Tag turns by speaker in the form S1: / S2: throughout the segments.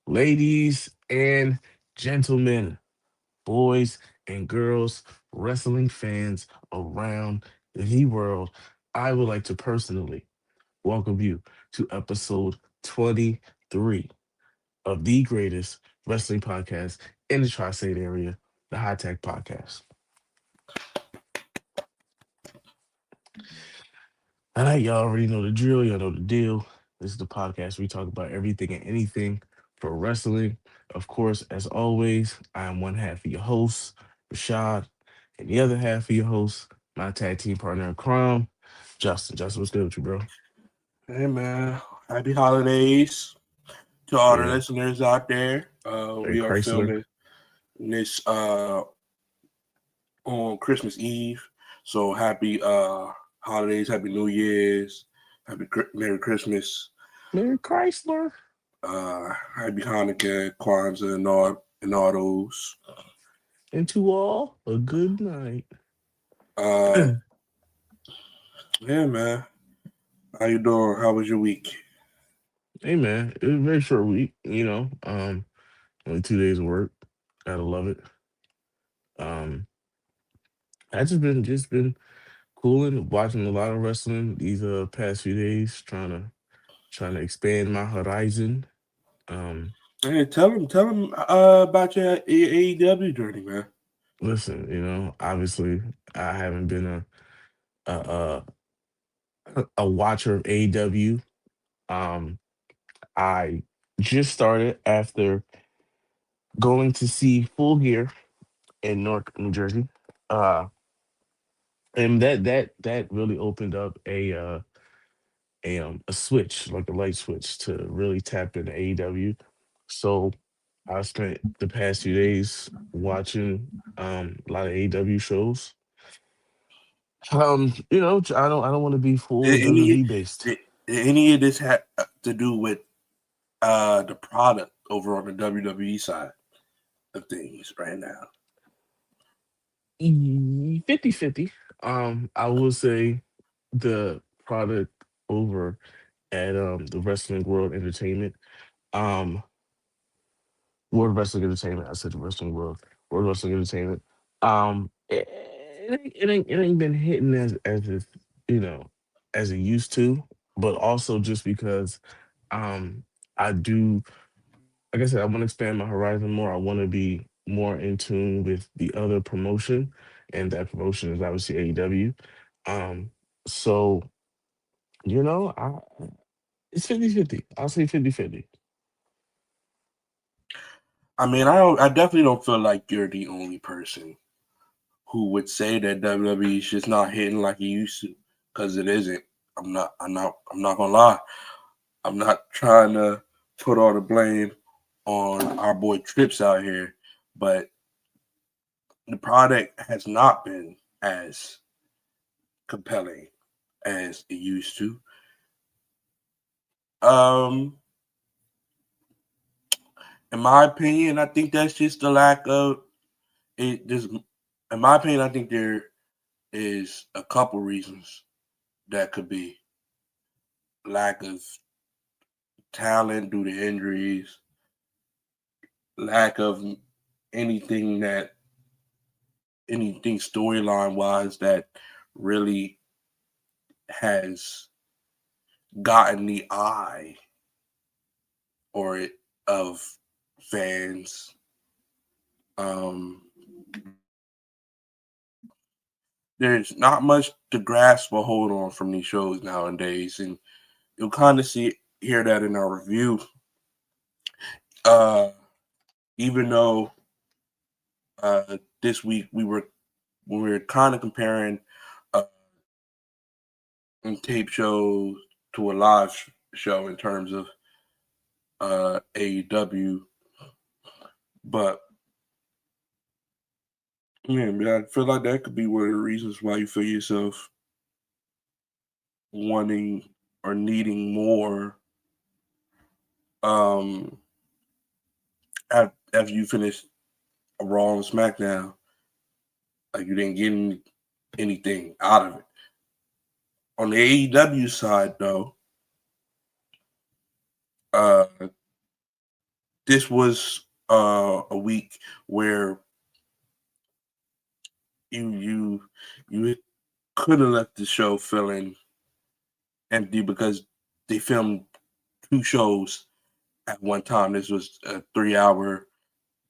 S1: Ladies and gentlemen, boys and girls, wrestling fans around the world, I would like to personally welcome you to episode 23 of the greatest wrestling podcast in the tri-state area, the Hottag Podcast. All right, y'all already know the drill. Y'all know the deal. This is the podcast where we talk about everything and anything for wrestling. Of course, as always, I am one half of your host, Rashaad, and the other half of your host, my tag team partner in crime, Justin. Justin, what's good with you, bro?
S2: Hey man, happy holidays to all the
S1: Yeah,
S2: listeners out there.
S1: Ray
S2: We are
S1: Chrysler.
S2: filming this on Christmas Eve. So happy holidays, happy New Year's, Merry Christmas,
S1: Mary Chrysler.
S2: happy Hanukkah, Kwanzaa, and all those.
S1: And to all, a good night.
S2: Uh, yeah, man. How you doing? How was your week?
S1: Hey, man, it was a very short week, only 2 days of work. Gotta love it. Um, I just been cooling, watching a lot of wrestling these past few days, trying to expand my horizon. Um,
S2: Hey, tell him about your AEW journey, man.
S1: Listen, obviously I haven't been a a watcher of AEW. Um, I just started after going to see Full Gear in Newark, New Jersey. Uh, and that really opened up a switch, like a light switch, to really tap into AEW. So I spent the past few days watching a lot of AEW shows. I don't want to be full
S2: Did any
S1: WWE based.
S2: did, did any of this have to do with the product over on the WWE side of things right now?
S1: 50-50. I will say the product over at the Wrestling World Entertainment. Um World Wrestling Entertainment. I said the Wrestling World Wrestling Entertainment. It ain't been hitting you know as it used to, but also just because um I do, like I said, I want to expand my horizon more. I want to be more in tune with the other promotion, and that promotion is obviously AEW. Um, so it's 50-50. I'll say 50-50.
S2: I mean, I definitely don't feel like you're the only person who would say that WWE is just not hitting like it used to, because it isn't. I'm not gonna lie. I'm not trying to put all the blame on our boy Trips out here, but the product has not been as compelling as it used to. Um, in my opinion, I think that's just the lack of it. Just in my opinion, I think there is a couple reasons that could be lack of talent due to injuries, lack of anything that anything storyline wise that really has gotten the eye or it of fans. Um, there's not much to grasp or hold on from these shows nowadays, and you'll kind of hear that in our review. Uh, Even though this week we were kind of comparing uh, a tape show to a live show in terms of AEW, but yeah, I feel like that could be one of the reasons why you feel yourself wanting or needing more um after you finish a Raw and SmackDown. Like you didn't get anything out of it. On the AEW side, though, uh, this was a week where you you could have left the show feeling empty because they filmed two shows at one time. This was a 3 hour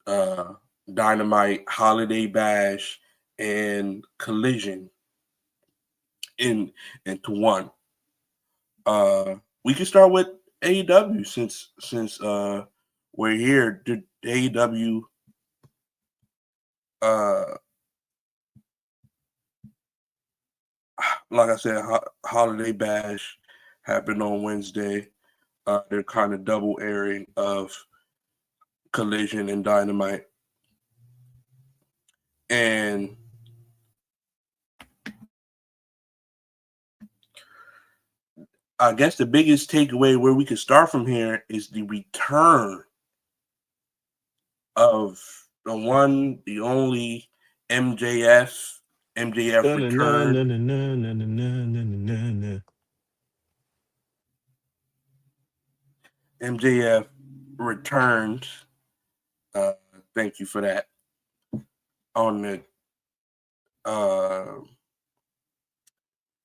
S2: uh, Dynamite Holiday Bash and Collision in into one. Uh, we can start with AEW since we're here. Did AEW uh like I said, Holiday Bash happened on Wednesday. They're kind of double airing of Collision and Dynamite, and I guess the biggest takeaway where we could start from here is the return of the one, the only MJF. MJF returned. MJF returned. Uh, Thank you for that. On the uh,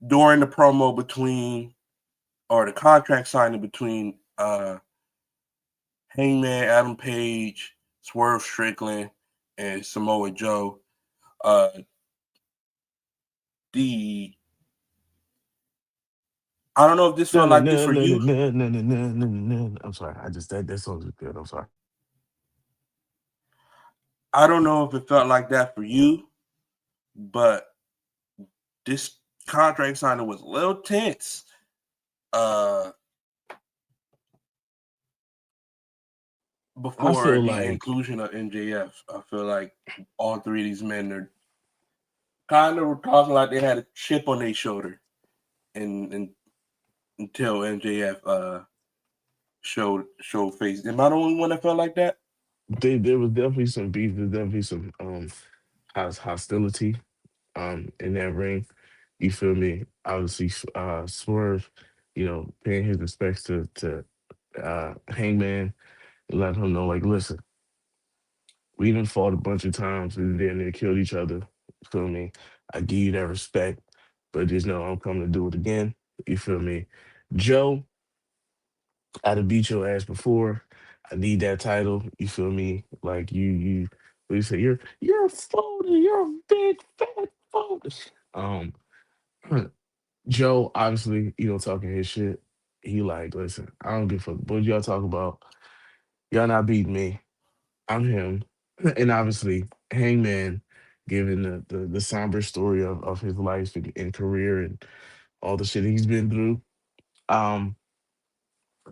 S2: during the promo between or the contract signing between Hangman Adam Page, Swerve Strickland, and Samoa Joe. Uh, the I don't know if this felt like this for you.
S1: I'm sorry. I just that song is good. I'm sorry.
S2: I don't know if it felt like that for you, but this contract signing was a little tense. Uh,
S1: I
S2: Before
S1: feel
S2: the
S1: like
S2: inclusion of MJF, I feel like all three of these men are kind of talking like they had a chip on their shoulder, and until MJF showed face. Am I the only one that felt like that?
S1: there was definitely some beef. There's definitely some hostility in that ring. You feel me? Obviously, Swerve, paying his respects to Hangman, let him know like, listen, we done fought a bunch of times. We didn't killed each other. You feel me? I give you that respect, but just know I'm coming to do it again. You feel me? Joe, I'd have beat your ass before. I need that title. You feel me? Like what you say? You're a folder. You're a big fat folder. Um, Joe, obviously, talking his shit. He like, listen, I don't give a fuck what y'all talk about. Y'all not beating me. I'm him. And obviously, Hangman, given the somber story of his life and career and all the shit he's been through. Um,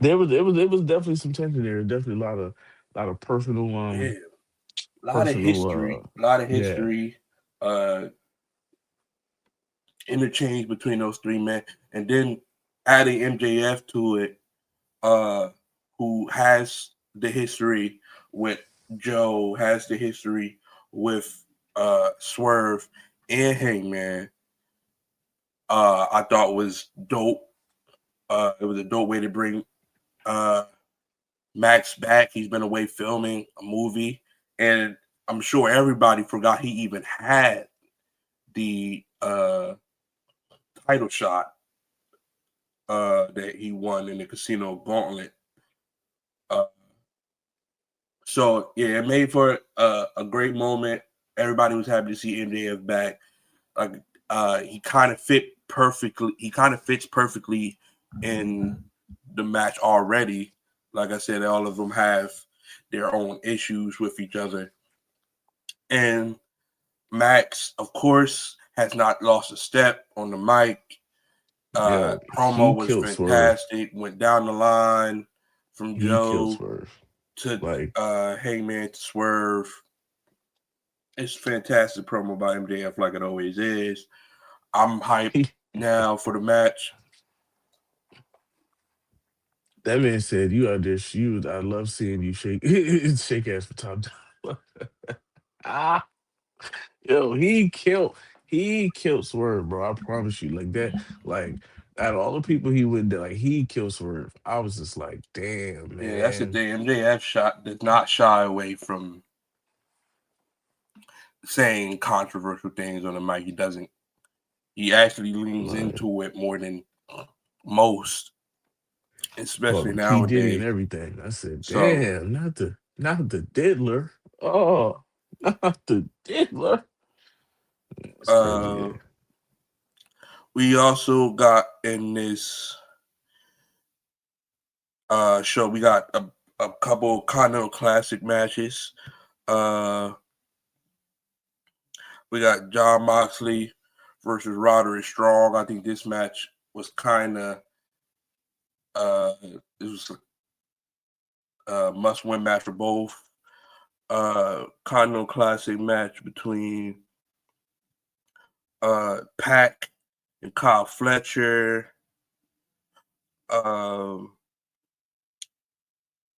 S1: there was definitely some tension there. Definitely a lot of personal
S2: Yeah, a lot of
S1: personal
S2: history, a lot of
S1: yeah.
S2: history, uh, interchange between those three men, and then adding MJF to it, uh, who has the history with Joe, has the history with Swerve and Hangman. I thought was dope. It was a dope way to bring uh, Max back. He's been away filming a movie, and I'm sure everybody forgot he even had the title shot that he won in the Casino Gauntlet. Uh, so yeah, it made for a great moment. Everybody was happy to see MJF back. He kind of fit perfectly. He kind of fits perfectly in the match already. Like I said, all of them have their own issues with each other, and Max, of course, has not lost a step on the mic.
S1: Yo, he
S2: Promo was
S1: killed Swerve.
S2: fantastic. Went down the line from
S1: He killed
S2: Joe
S1: Swerve.
S2: to
S1: Like
S2: Hangman to Swerve. It's fantastic promo by MJF, like it always is. I'm hyped
S1: he
S2: now for the match.
S1: that man said, "You out there, you. I love seeing you shake shake ass for top dollar." ah, yo, he killed Swerve, bro. I promise you, like that, like. Out of all the people he would like, he killed Swerve. I was just like, damn,
S2: Yeah, that's the
S1: man.
S2: thing. MJF shot does not shy away from saying controversial things on the mic. He doesn't. He actually leans
S1: Like,
S2: into it more than most,
S1: called
S2: especially
S1: him P Diddy and
S2: nowadays.
S1: everything. I said,
S2: So,
S1: damn, not the diddler. Oh, not the diddler. It's crazy.
S2: uh,
S1: Yeah.
S2: we also got in this show. We got a couple Continental Classic matches. Uh, we got John Moxley versus Roderick Strong. I think this match was kind of it was a must-win match for both. Continental Classic match between Pac and Kyle Fletcher. Um,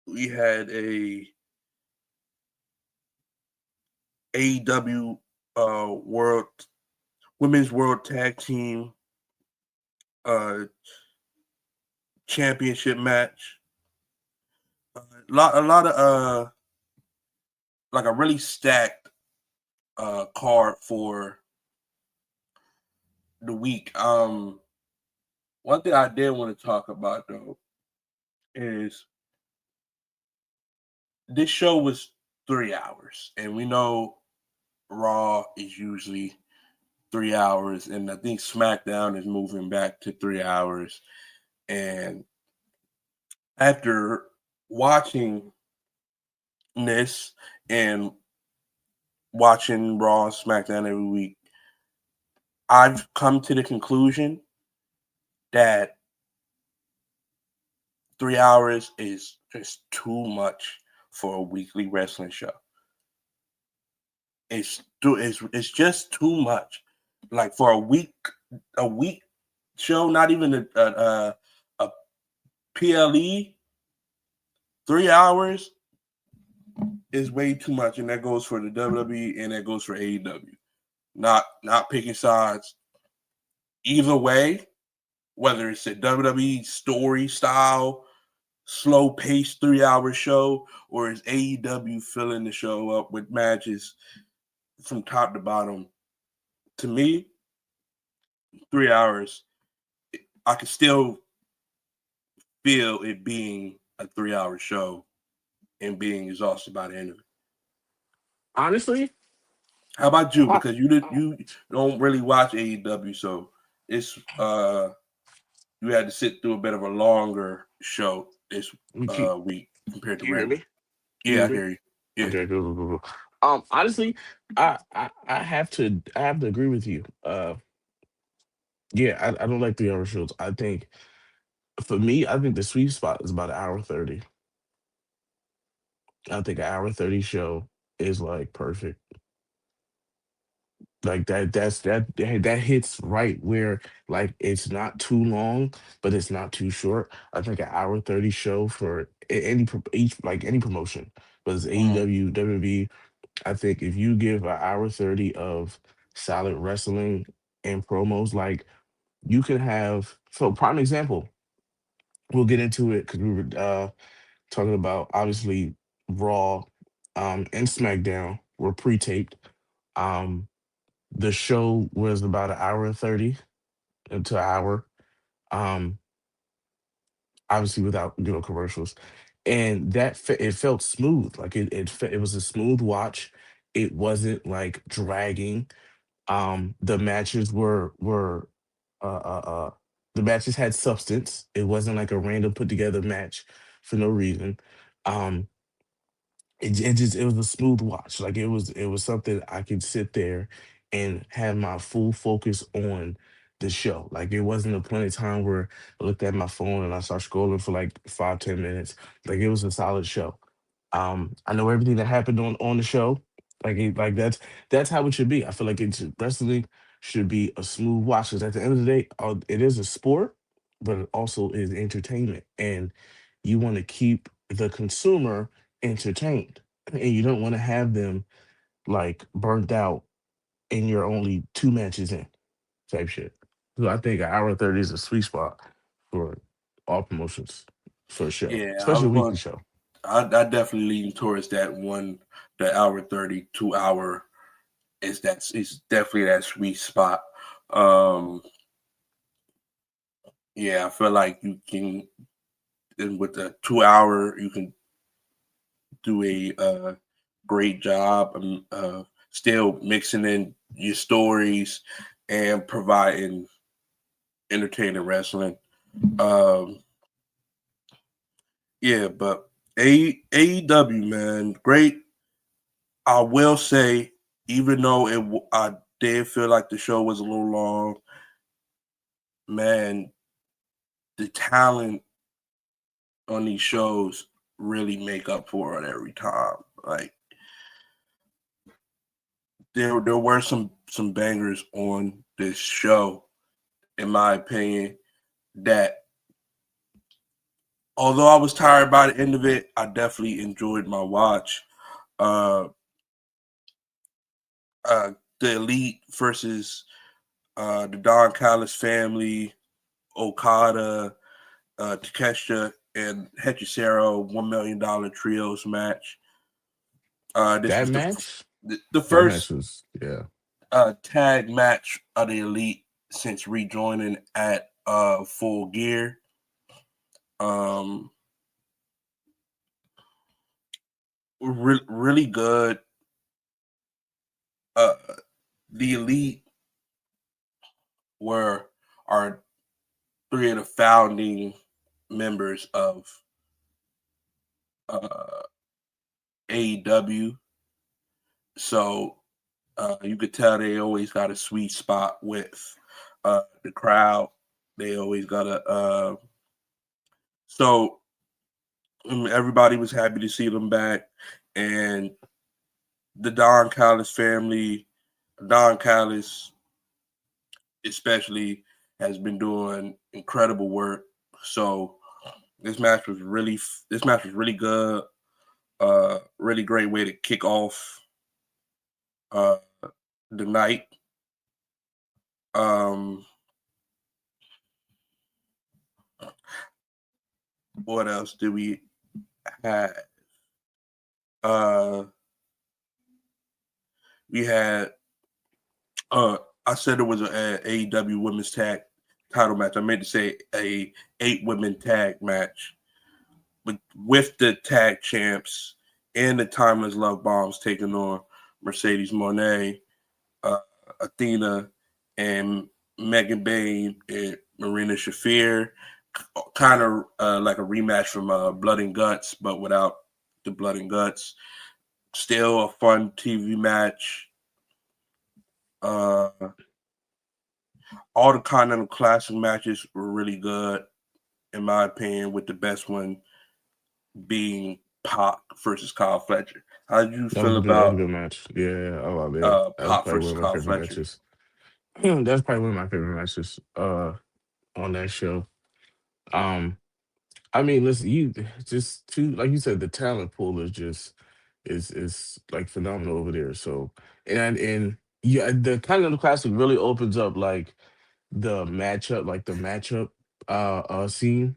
S2: we had a AEW World Women's World Tag Team uh, Championship match. A lot of like a really stacked card for the week. One thing I did want to talk about though is this show was 3 hours, and we know Raw is usually 3 hours, and I think SmackDown is moving back to 3 hours. And after watching this and watching Raw and SmackDown every week, I've come to the conclusion that 3 hours is just too much for a weekly wrestling show. It's just too much. Like for a week show, not even a PLE, 3 hours is way too much, and that goes for the WWE and that goes for AEW. Not picking sides. Either way, whether it's a WWE story style, slow paced 3 hour show, or is AEW filling the show up with matches from top to bottom, to me, 3 hours, I can still feel it being a 3 hour show and being exhausted by the end of it.
S1: Honestly,
S2: How about you?
S1: I,
S2: Because you don't really watch AEW, so it's you had to sit through a bit of a longer show this
S1: you keep
S2: week compared to
S1: you hear
S2: regular.
S1: me? You
S2: Yeah,
S1: hear
S2: I
S1: me?
S2: hear you. Yeah.
S1: Okay, cool, cool, cool, cool. Honestly, I have to agree with you. Yeah, I don't like 3 hour shows. I think for me, I think the sweet spot is about an hour 30. I think an hour 30 show is like perfect. Like that hits right where like it's not too long, but it's not too short. I think an hour 30 show for each like any promotion, but it's
S2: Mm-hmm.
S1: AEW, WWE. I think if you give an hour 30 of solid wrestling and promos, like you can have, so prime example, we'll get into it because we were talking about obviously Raw and SmackDown were pre-taped. Um the show was about an hour and 30 to an hour. Um obviously without commercials. And it felt smooth. Like it was a smooth watch. It wasn't like dragging. The matches were uh, uh, uh, the matches had substance. It wasn't like a random put together match for no reason. Um, it was a smooth watch. Like it was something I could sit there and have my full focus on the show. Like it wasn't a plenty of time where I looked at my phone and I started scrolling for like 5-10 minutes. Like it was a solid show. I know everything that happened on the show. Like that's how it should be. I feel like wrestling should be a smooth watch. Because at the end of the day, it is a sport, but it also is entertainment, and you want to keep the consumer entertained, and you don't want to have them like burnt out and you're only two matches in type shit. So I think an hour 30 is a sweet spot for all promotions for a show,
S2: Yeah, I
S1: especially a
S2: was
S1: weekly
S2: going.
S1: show.
S2: I definitely lean towards that one. The hour 30, 2 hour is definitely that sweet spot. Um, yeah, I feel like you can, and with the 2 hour, you can do a great job still mixing in your stories and providing entertaining wrestling. Um, yeah, but AEW, man, great. I will say, even though I did feel like the show was a little long, man, the talent on these shows really make up for it every time. Like there were some bangers on this show, in my opinion, that although I was tired by the end of it, I definitely enjoyed my watch. Uh, uh, the Elite versus the Don Callis family, Okada, Takeshita, and Hechicero $1 million trios match. This
S1: That
S2: was
S1: match,
S2: the
S1: that match
S2: first
S1: was yeah,
S2: tag match of the Elite since rejoining at Full Gear. Um, really good. Uh, the Elite were are three of the founding members of uh, AEW. So you could tell they always got a sweet spot with the crowd. They always got a so everybody was happy to see them back, and the Don Callis family, Don Callis especially, has been doing incredible work. So this match was really good. Really great way to kick off uh, the night. Um, what else did we have? Uh, we had uh, I said it was a AEW Women's Tag Title match. I meant to say a 8 women tag match with the tag champs and the Timeless Love Bombs taking on Mercedes Moné, uh, Athena, and Megan Bain and Marina Shafir. Kind of like a rematch from Blood and Guts, but without the Blood and Guts. Still a fun TV match. Uh, all the Continental Classic matches were really good, in my opinion, with the best one being Pac versus Kyle Fletcher. How did you
S1: that was
S2: feel
S1: a good, that was a
S2: about
S1: good match. Yeah, I love it. That was
S2: Pac
S1: probably one
S2: versus
S1: of my
S2: Kyle
S1: favorite
S2: Fletcher?
S1: matches. That's probably one of my favorite matches on that show. Um, I mean, listen, you just too like you said, the talent pool is just is like phenomenal over there. So and yeah, the Continental Classic really opens up like the matchup scene.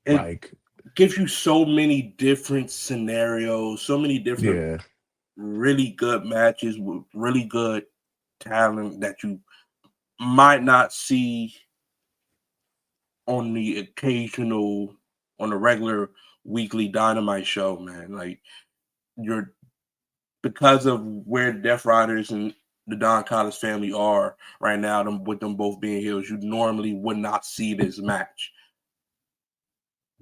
S2: It
S1: Like
S2: gives you so many different scenarios, so many different
S1: yeah,
S2: really good matches with really good talent that you might not see on the occasional on a regular weekly Dynamite show, man. Like you're because of where Death Riders and the Don Callis family are right now, with them both being heels, you normally would not see this match.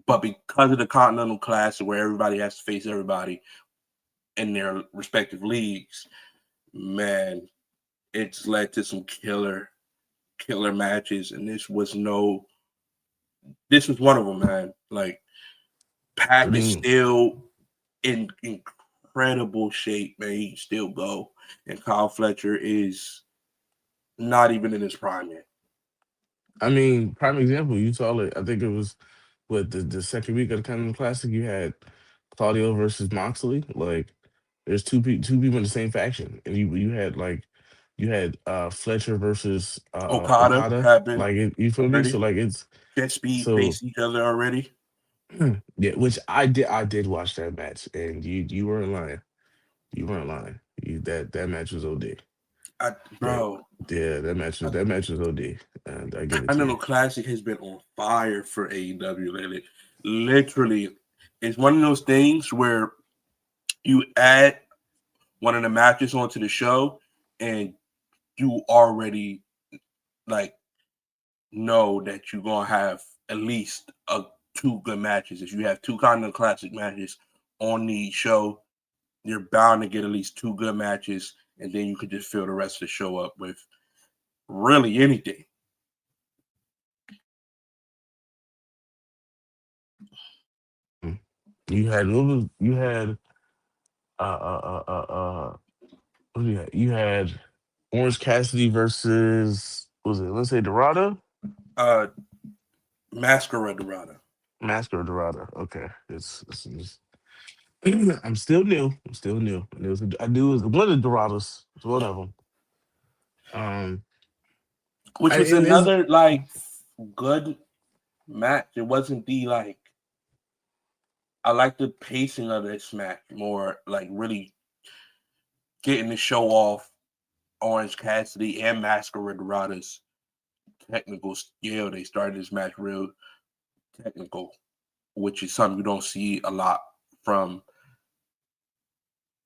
S2: But because of the Continental Classic, where everybody has to face everybody in their respective leagues, man, it's led to some killer matches, and this was one of them, man. Like
S1: I
S2: Pac is
S1: mean,
S2: still in incredible shape, man. He can still go, and Kyle Fletcher is not even in his prime yet.
S1: prime example. You saw it. I think it was what the second week of the Continental Classic. You had Claudio versus Moxley. Like there's two people in the same faction, and you had like You had Fletcher versus
S2: Okada
S1: Okada.
S2: happened
S1: Like you feel me? So
S2: already.
S1: like it's
S2: Jet Speed
S1: so
S2: face each other already.
S1: yeah. Which I did watch that match, and you weren't lying. You weren't lying. That match was OD. That
S2: Bro,
S1: yeah, that match was OD, and I give it to
S2: Continental
S1: you.
S2: Classic has been on fire for AEW lately. Literally, it's one of those things where you add one of the matches onto the show, and you already like know that you're gonna have at least two good matches. If you have two Continental Classic matches on the show, you're bound to get at least two good matches, and then you could just fill the rest of the show up with really anything.
S1: Mm. You had uh uh uh uh uh what do you had? You had Orange Cassidy versus was it let's say Dorado?
S2: Uh, Masquerade.
S1: Masker of Dorado. Okay. It's I'm still new. I'm still new. And I knew it was one of the Dorados. It's one of them. Um
S2: Which was
S1: and it's
S2: another like good match. It wasn't the like I like the pacing of this match more, like really getting the show off Orange Cassidy and Masquerade's technical skill. They started this match real technical, which is something you don't see a lot from,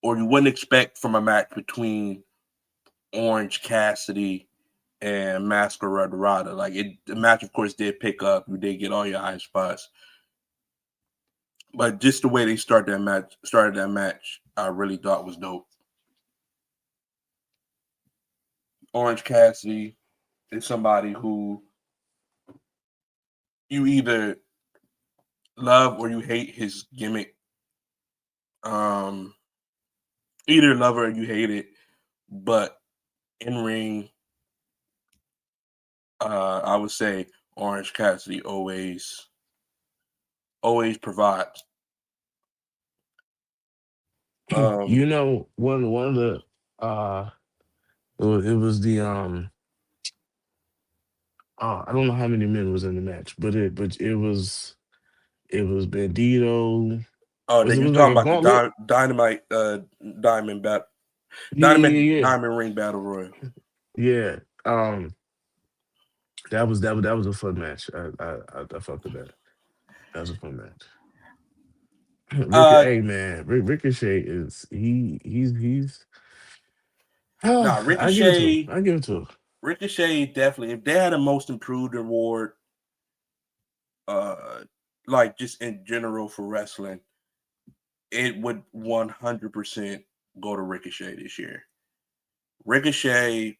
S2: or you wouldn't expect from a match between Orange Cassidy and Masquerade. Like the match, of course, did pick up. You did get all your high spots, but just the way they started that match, I really thought was dope. Orange Cassidy is somebody who you either love or you hate his gimmick. Um, Either love it or you hate it, but in ring, I would say Orange Cassidy always provides. Um,
S1: one of the it was the I don't know how many men was in the match, but it was Bandito.
S2: oh,
S1: Was
S2: that
S1: it
S2: you
S1: was like
S2: talking
S1: a
S2: about the
S1: gauntlet?
S2: Dynamite Diamond bat
S1: Yeah, yeah, yeah.
S2: Diamond Ring Battle Royal.
S1: Yeah. That was a fun match. I fucked with that. That was a fun match.
S2: Uh,
S1: Hey man, Ricochet is he's
S2: nah,
S1: I give it to him. I give it to him.
S2: Ricochet definitely. If they had a most improved award, uh, like just in general for wrestling, it would 100% go to Ricochet this year. Ricochet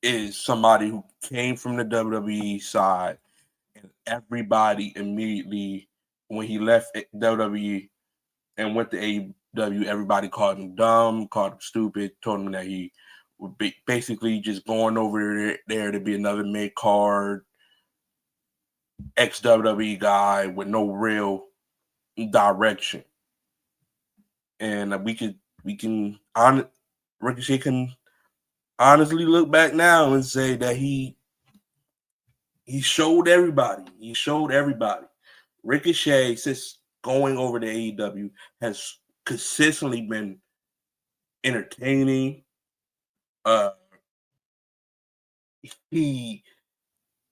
S2: is somebody who came from the WWE side, and everybody immediately, when he left WWE and went to AEW, everybody called him dumb, called him stupid, told him that he would be basically just going over there to be another mid card ex WWE guy with no real direction. And we can Ricochet can honestly look back now and say that he showed everybody. He showed everybody. Ricochet, since going over to AEW, has consistently been entertaining. Uh, he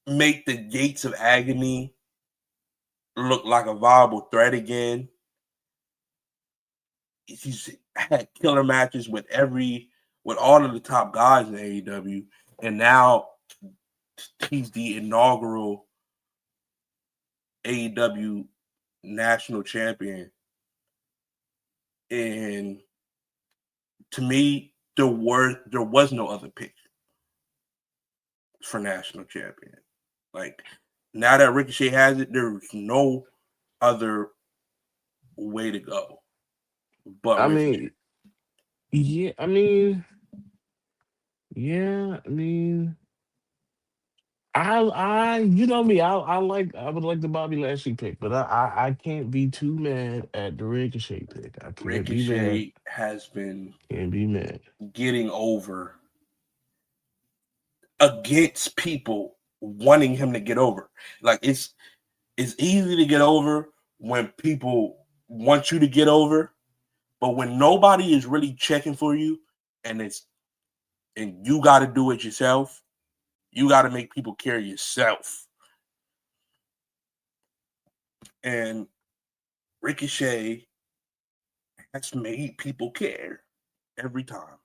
S2: made the Gates of Agony look like a viable threat again. He's had killer matches with all of the top guys in AEW, and now he's the inaugural AEW national champion. And to me, there was no other pick for national champion. Like now that Ricochet has it, there's no other way to go but
S1: I
S2: Ricochet.
S1: mean, yeah, I mean, yeah, I mean, you know me. I would like the Bobby Lashley pick, but I can't be too mad at the Ricochet pick. I can't be mad.
S2: Ricochet has been
S1: Can't be mad.
S2: getting over against people wanting him to get over. Like it's easy to get over when people want you to get over, but when nobody is really checking for you and you got to do it yourself, you got to make people care yourself. And Ricochet has made people care every time.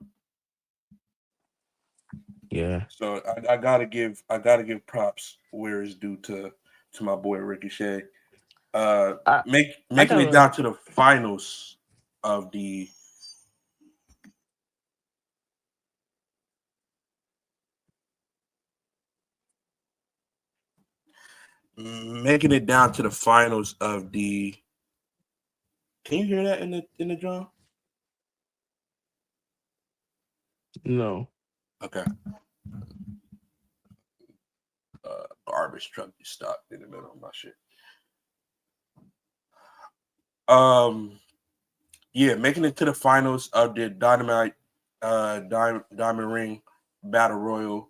S1: Yeah.
S2: So I gotta give props where it's due to my boy Ricochet. Uh,
S1: I I
S2: making it
S1: gotta
S2: down to the finals of the making it down to the finals of the. Can you hear that in the drum?
S1: no.
S2: Okay. Garbage truck just stopped in the middle of my shit. Um, yeah, making it to the finals of the Dynamite Diamond Ring Battle Royal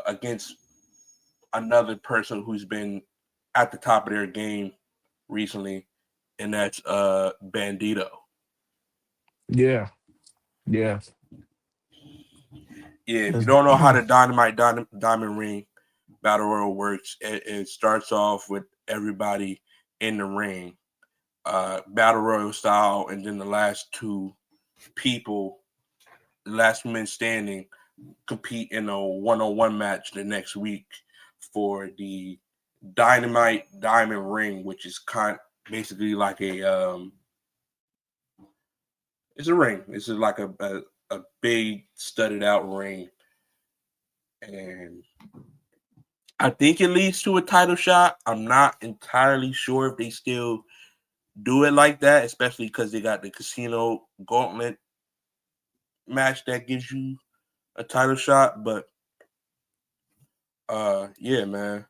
S2: against another person who's been at the top of their game recently, and that's Bandito.
S1: Yeah. Yeah.
S2: Yeah, if you
S1: That's-
S2: don't know how the Diamond Ring Battle Royal works, it starts off with everybody in the ring, Battle Royal style, and then the last two people, the last men standing, compete in a one-on-one match the next week for the Dynamite Diamond Ring, which is basically like it's a ring. This is like a big studded out ring, and I think it leads to a title shot. I'm not entirely sure if they still do it like that, especially because they got the Casino Gauntlet match that gives you a title shot. But yeah, man,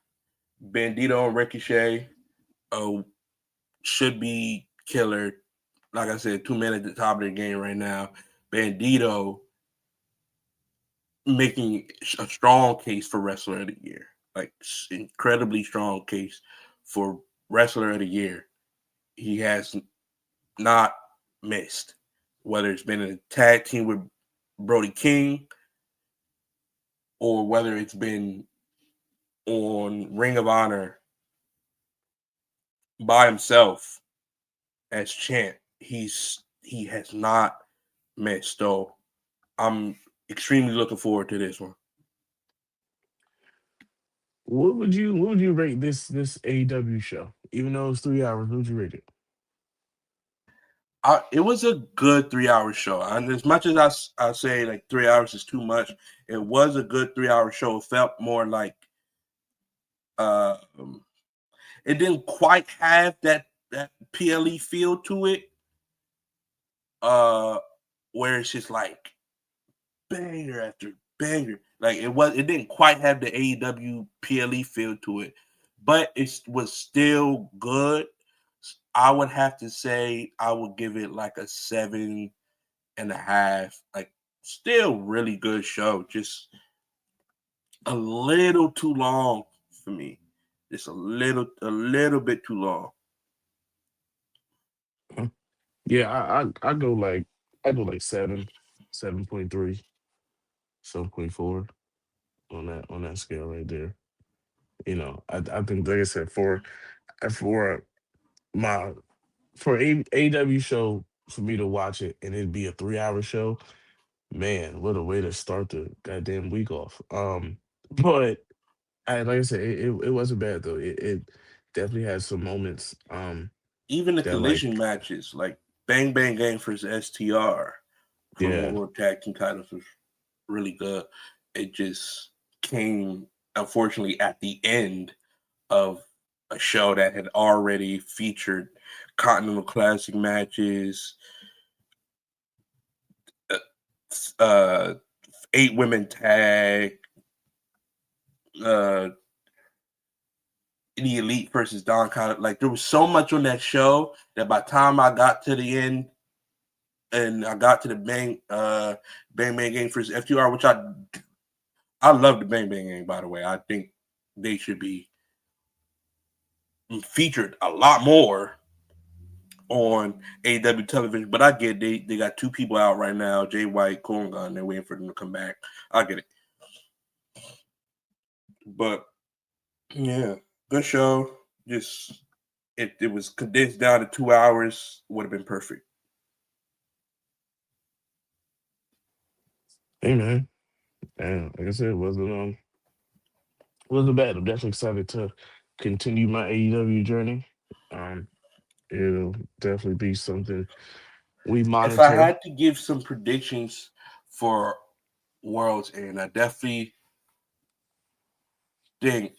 S2: Bandito and Ricochet uh, should be killer. Like I said, 2 men at the top of the game right now. Bandito making a strong case for Wrestler of the Year, like incredibly strong case for Wrestler of the Year. He has not missed, whether it's been in a tag team with Brody King or whether it's been on Ring of Honor by himself as champ. He has not missed. So I'm extremely looking forward to this one.
S1: what would you rate this AEW show? Even though it's 3 hours, what would you rate it?
S2: It was a good 3 hour show. And as much as I say like 3 hours is too much, it was a good 3 hour show. It felt more like uh, it didn't quite have that PLE feel to it. Uh, where it's just like banger after banger. Like it didn't quite have the AEW PLE feel to it, but it was still good. I would have to say I would give it like a 7.5. Like still really good show. Just a little too long for me. Just a little bit too long.
S1: Huh? Yeah, I go like 7.3, 7.4 on that scale right there. I think like I said for my for AW show for me to watch it and it'd be a 3 hour show, man, what a way to start the goddamn week off. But like I said, it wasn't bad though. It definitely had some moments
S2: Even the
S1: that
S2: collision
S1: like
S2: matches, like Bang Bang Gang versus STR for the
S1: yeah.
S2: World Tag Team titles, was really good. It just came, unfortunately, at the end of a show that had already featured Continental Classic matches, uh, uh, 8 women tag, uh the Elite versus Don Callis. Like there was so much on that show that by the time I got to the end and I got to the Bang Bang Gang versus FTR, which I love the Bang Bang Gang, by the way. I think they should be featured a lot more on AEW television. But I get they got two people out right now, Jay White, Corn Gun. They're waiting for them to come back. I get it. But yeah, good show. Just it was condensed down to 2 hours. Would have been perfect.
S1: Hey man, and like I said, wasn't bad. I'm definitely excited to continue my AEW journey. Um, it'll definitely be something we
S2: If I
S1: monitor.
S2: had to give some predictions for World's End, I definitely think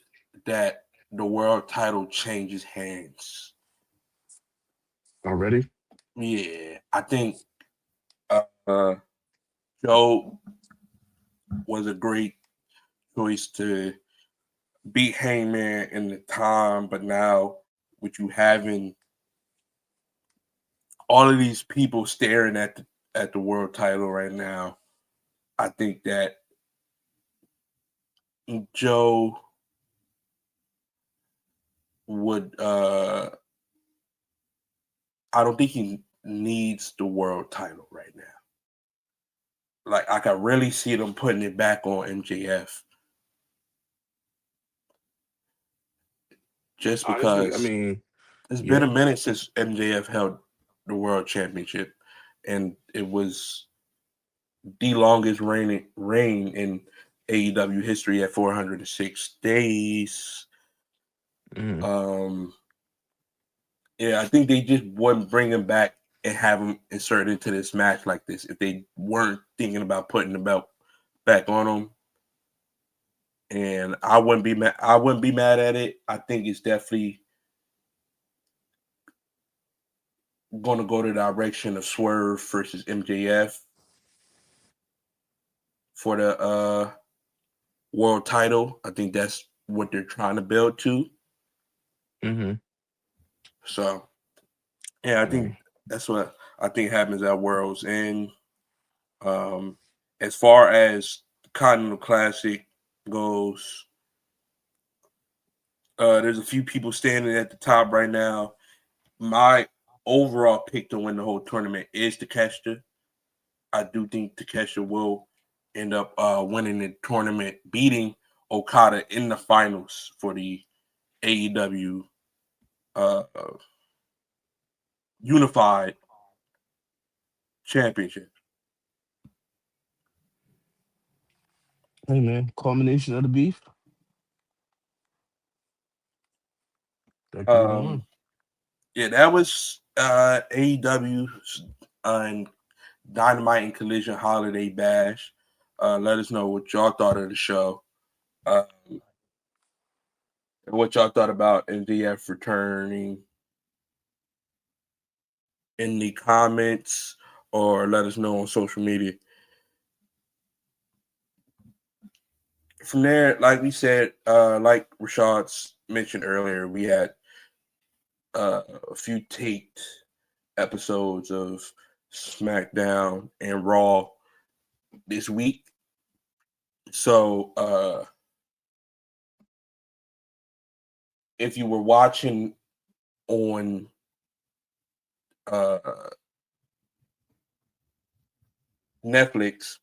S2: that the world title changes hands.
S1: Already.
S2: Yeah, I think uh, Joe was a great choice to beat Hangman in the time, but now with you having all of these people staring at the world title right now, I think that Joe would I don't think he needs the world title right now. Like I can really see them putting it back on MJF just
S1: Honestly, I
S2: because
S1: mean,
S2: it's been a
S1: yeah.
S2: minute since MJF held the world championship, and it was the longest reign in AEW history at 406 days.
S1: Mm,
S2: Um, yeah, I think they just wouldn't bring him back and have him inserted into this match like this if they weren't thinking about putting the belt back on him. And I wouldn't be mad. I wouldn't be mad at it. I think it's definitely going to go the direction of Swerve versus MJF for the world title. I think that's what they're trying to build to.
S1: mm-hmm.
S2: So yeah, I think
S1: Hey,
S2: that's what I think happens at Worlds. And um, as far as the Continental Classic goes, there's a few people standing at the top right now. My overall pick to win the whole tournament is Takeshita. I do think Takeshita will end up winning the tournament, beating Okada in the finals for the AEW uh, Unified Championship.
S1: hey man, culmination of the beef. That could go
S2: Um,
S1: on.
S2: yeah, that was AEW and Dynamite and Collision Holiday Bash. Let us know what y'all thought of the show. Uh, what y'all thought about MDF returning in the comments or let us know on social media. From there, like we said, like Rashaad's mentioned earlier, we had a few taped episodes of SmackDown and Raw this week. So if you were watching on uh, Netflix,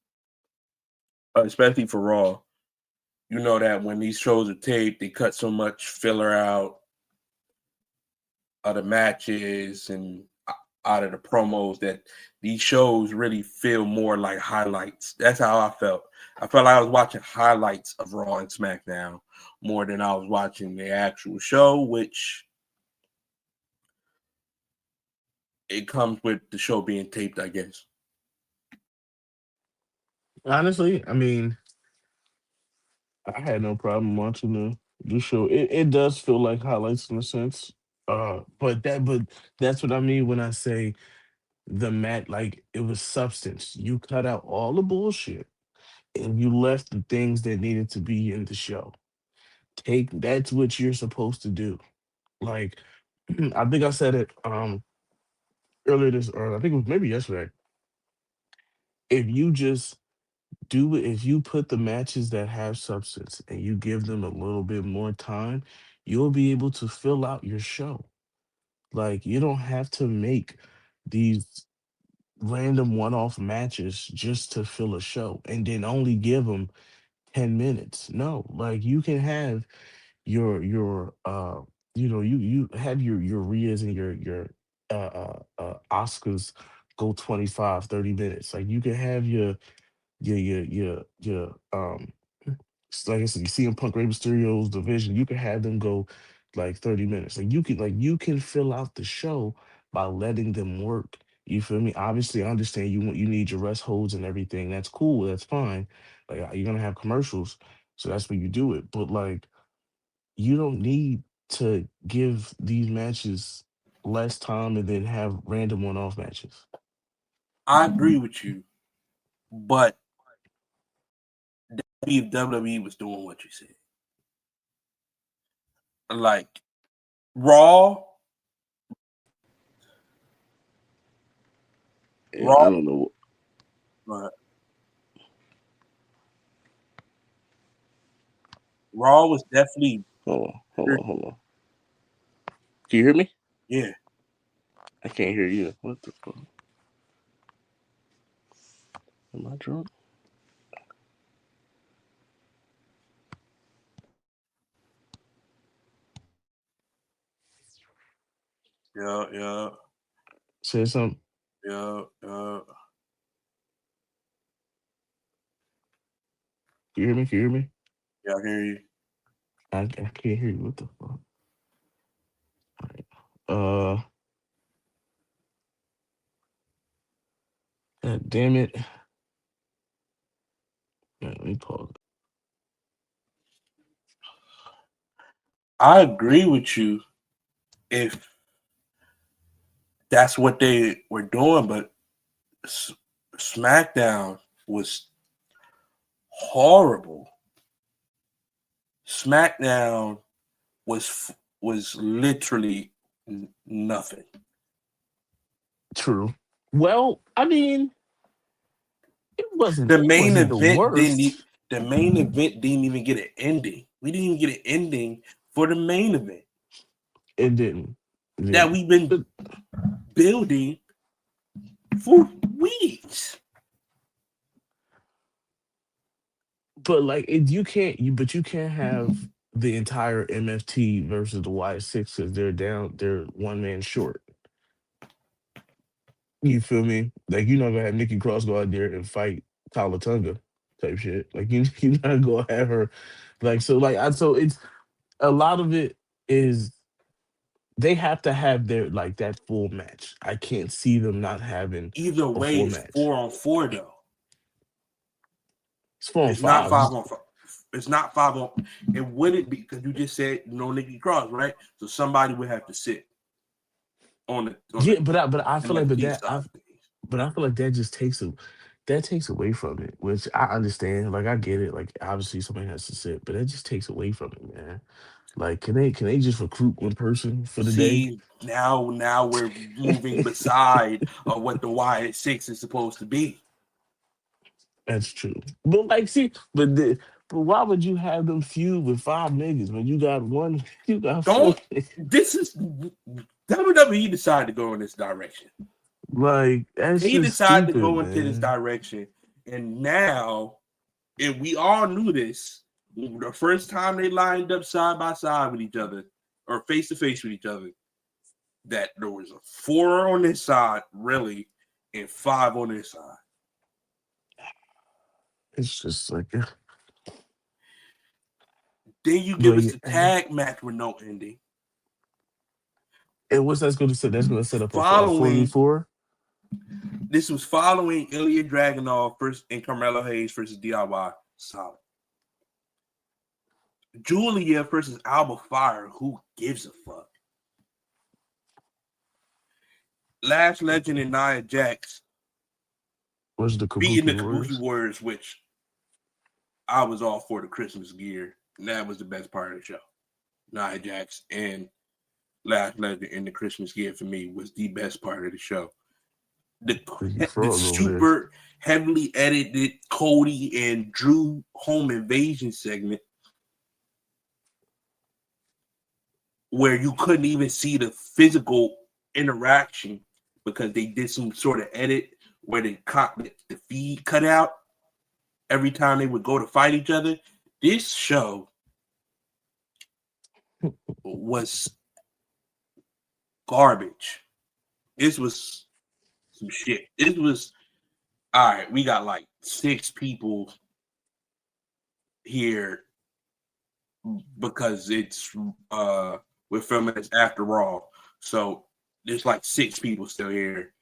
S2: especially for Raw, you know that when these shows are taped, they cut so much filler out of the matches and out of the promos that these shows really feel more like highlights. That's how I felt. I felt like I was watching highlights of Raw and SmackDown more than I was watching the actual show, which it comes with the show being taped, I guess.
S1: Honestly, I mean, I had no problem watching the show. It does feel like highlights in a sense. But that's what I mean when I say the mat, like it was substance. You cut out all the bullshit and you left the things that needed to be in the show. That's what you're supposed to do. Like I think I said it earlier this, or I think it was maybe yesterday. If you just do it, if you put the matches that have substance and you give them a little bit more time, you'll be able to fill out your show. Like you don't have to make these random one-off matches just to fill a show and then only give them 10 minutes. No, like you can have your you have your Rias and your Oscars go 25, 30 minutes. Like you can have your like I said, you CM Punk, Rey Mysterio's division, you can have them go like 30 minutes. Like you can fill out the show by letting them work. You feel me? Obviously, I understand you need your rest holds and everything. That's cool. That's fine. Like you're gonna have commercials, so that's when you do it. But like you don't need to give these matches less time and then have random one-off matches.
S2: I agree with you, but if WWE was doing what you said, like Raw,
S1: Yeah,
S2: Raw,
S1: I don't know.
S2: uh, Raw was definitely,
S1: Hold on. Can you hear me?
S2: yeah.
S1: I can't hear you. What the fuck? Am I drunk?
S2: Yeah, yeah,
S1: Say something.
S2: yeah, yeah.
S1: Can you hear me? Can you hear me?
S2: Yeah, I hear you.
S1: I can't hear you. What the fuck? Uh, God damn it. Man, let me pause.
S2: I agree with you if that's what they were doing, but SmackDown was horrible. SmackDown was literally nothing.
S1: True. Well, I mean, it wasn't.
S2: The
S1: It
S2: main
S1: wasn't the
S2: event
S1: worst.
S2: the main event didn't even get an ending. We didn't even get an ending for the main event
S1: It didn't. It
S2: that
S1: didn't.
S2: we've been
S1: But,
S2: building for weeks.
S1: but like, you can't. But you can't have the entire MFT versus the Y6 because they're down. They're one man short. You feel me? Like you're not gonna have Nikki Cross go out there and fight Talatunga type shit. Like you're not gonna have her like so like I so it's a lot of it is they have to have their like that full match. I can't see them not having
S2: Either
S1: a
S2: way,
S1: full
S2: it's
S1: match.
S2: 4-on-4 though.
S1: It's 4 on
S2: It's not
S1: 5.
S2: 5-on-5. It's not 5-on. It wouldn't be because you just said no Nikki Cross, right? So somebody would have to sit on
S1: Yeah,
S2: the
S1: but I feel like
S2: NFT side of things.
S1: but I feel like that takes away from it, which I understand. Like I get it. Like obviously somebody has to sit, but that just takes away from it, man. Like can they just recruit one person for the day?
S2: See, now we're moving beside of what the Y6 is supposed to be.
S1: That's true. But like, see, but why would you have them feud with 5 niggas when you got one? You got four.
S2: Don't. This is WWE decided to go in this direction.
S1: Like that's
S2: They
S1: just
S2: decided to
S1: stupid,
S2: go into this
S1: man.
S2: direction, and now, and we all knew this. The first time they lined up side by side with each other, or face to face with each other, that there was a 4 on this side, really, and 5 on this side.
S1: It's just like,
S2: Then you
S1: but
S2: give us
S1: yeah.
S2: a tag match with no ending.
S1: And what's that's going to set? That's going to set up a
S2: Following
S1: 4v4.
S2: this was following Ilya Dragunov versus and Carmelo Hayes versus DIY. Solid. Julia versus Alba Fire. Who gives a fuck? Lash Legend and Nia Jax
S1: What's the
S2: beating
S1: Kabuki
S2: the Kabuki
S1: Warriors?
S2: Warriors, which I was all for the Christmas gear. That was the best part of the show. Nia Jax and Last Legend and the Christmas gift for me was the best part of the show. The
S1: You
S2: the
S1: froze over there.
S2: super heavily edited Cody and Drew home invasion segment where you couldn't even see the physical interaction because they did some sort of edit where the feed cut out every time they would go to fight each other. This show was garbage. This was some shit. This was all right. We got like 6 people here because it's we're filming this after Raw, so there's like 6 people still here.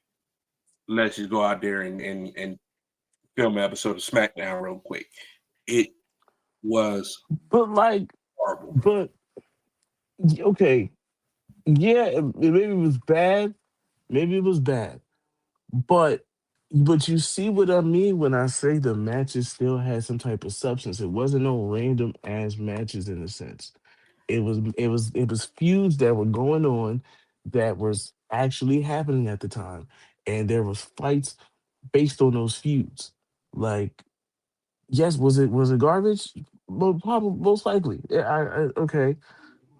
S2: Let's just go out there and film an episode of SmackDown real quick. It was
S1: But like,
S2: horrible.
S1: but okay, yeah, maybe it was bad. Maybe it was bad. But you see what I mean when I say the matches still had some type of substance. It wasn't no random ass matches in a sense. It was feuds that were going on that was actually happening at the time. And there was fights based on those feuds. Like, yes, was it garbage? Well, probably most likely. Yeah, okay.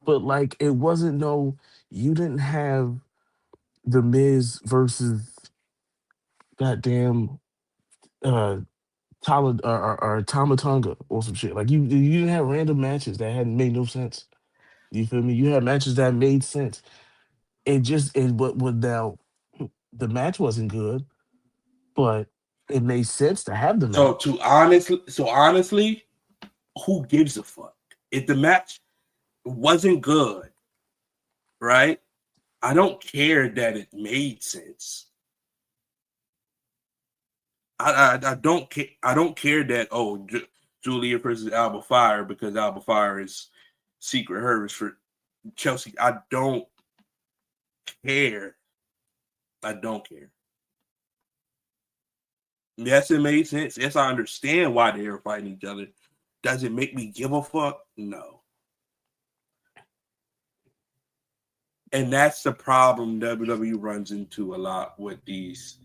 S1: But like it wasn't no you didn't have the Miz versus goddamn uh or Tamatonga or some shit. Like you didn't have random matches that hadn't made no sense. You feel me? You had matches that made sense. It what now the match wasn't good, but it made sense to have the
S2: So
S1: match.
S2: honestly, who gives a fuck if the match wasn't good? Right? I don't care that it made sense. I don't care. I don't care that Julia versus Alba Fire because Alba Fire is Secret Service for Chelsea. I don't care. I don't care. Yes, it made sense. Yes, I understand why they were fighting each other. Does it make me give a fuck? No. And that's the problem WWE runs into a lot with these,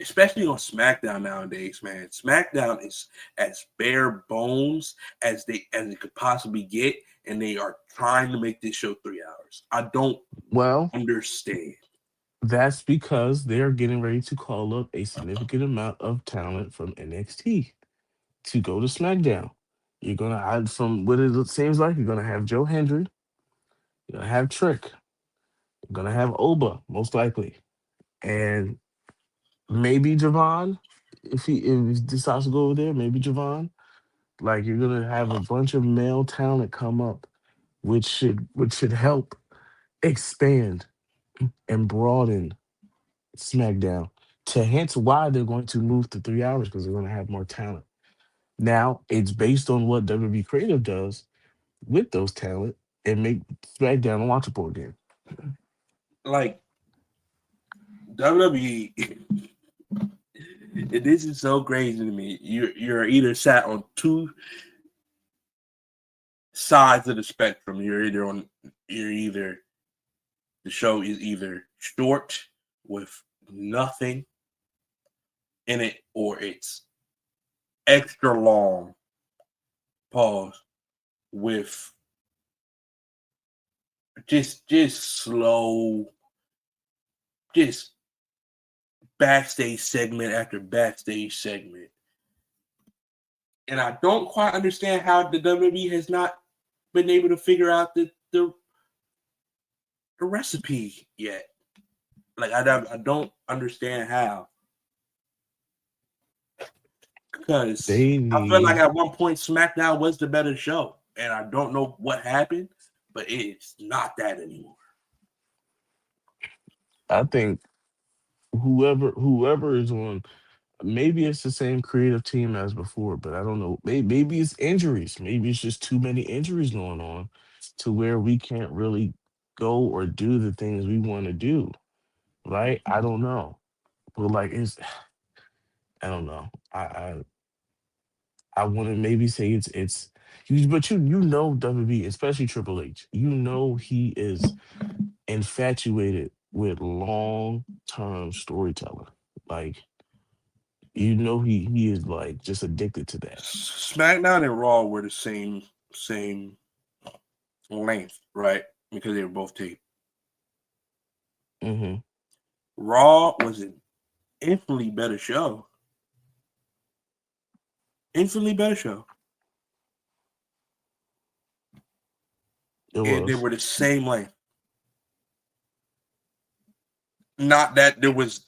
S2: especially on SmackDown nowadays, man. SmackDown is as bare bones as it could possibly get, and they are trying to make this show 3 hours. I don't
S1: Well,
S2: understand.
S1: that's because they're getting ready to call up a significant amount of talent from NXT to go to SmackDown. You're gonna add from what it seems like you're gonna have Joe Hendry, you're gonna have Trick, you're gonna have Oba most likely, and maybe Javon if he decides to go over there, maybe Javon. Like you're gonna have a bunch of male talent come up, which should help expand and broaden SmackDown. To hence why they're going to move to 3 hours because they're going to have more talent. Now it's based on what WWE Creative does with those talent and make SmackDown watchable again.
S2: Like WWE, this is so crazy to me. You're either sat on two sides of the spectrum. You're either the show is either short with nothing in it or it's extra long pause with just slow, just backstage segment after backstage segment. And I don't quite understand how the WWE has not been able to figure out the recipe yet. Like I don't understand how, because
S1: They
S2: I feel like
S1: need,
S2: at one point SmackDown was the better show, and I don't know what happened, but it's not that anymore.
S1: I think whoever is on, maybe it's the same creative team as before, but I don't know. Maybe it's injuries. Maybe it's just too many injuries going on to where we can't really go or do the things we want to do. Right? I don't know. But like it's I don't know. I want to maybe say it's But you know WB, especially Triple H. You know he is infatuated with long term storytelling. Like you know he is like just addicted to that.
S2: SmackDown and Raw were the same length, right? Because they were both taped.
S1: Hmm.
S2: Raw was an infinitely better show. Infinitely better show.
S1: It
S2: And they
S1: was.
S2: were the same length. Not that there was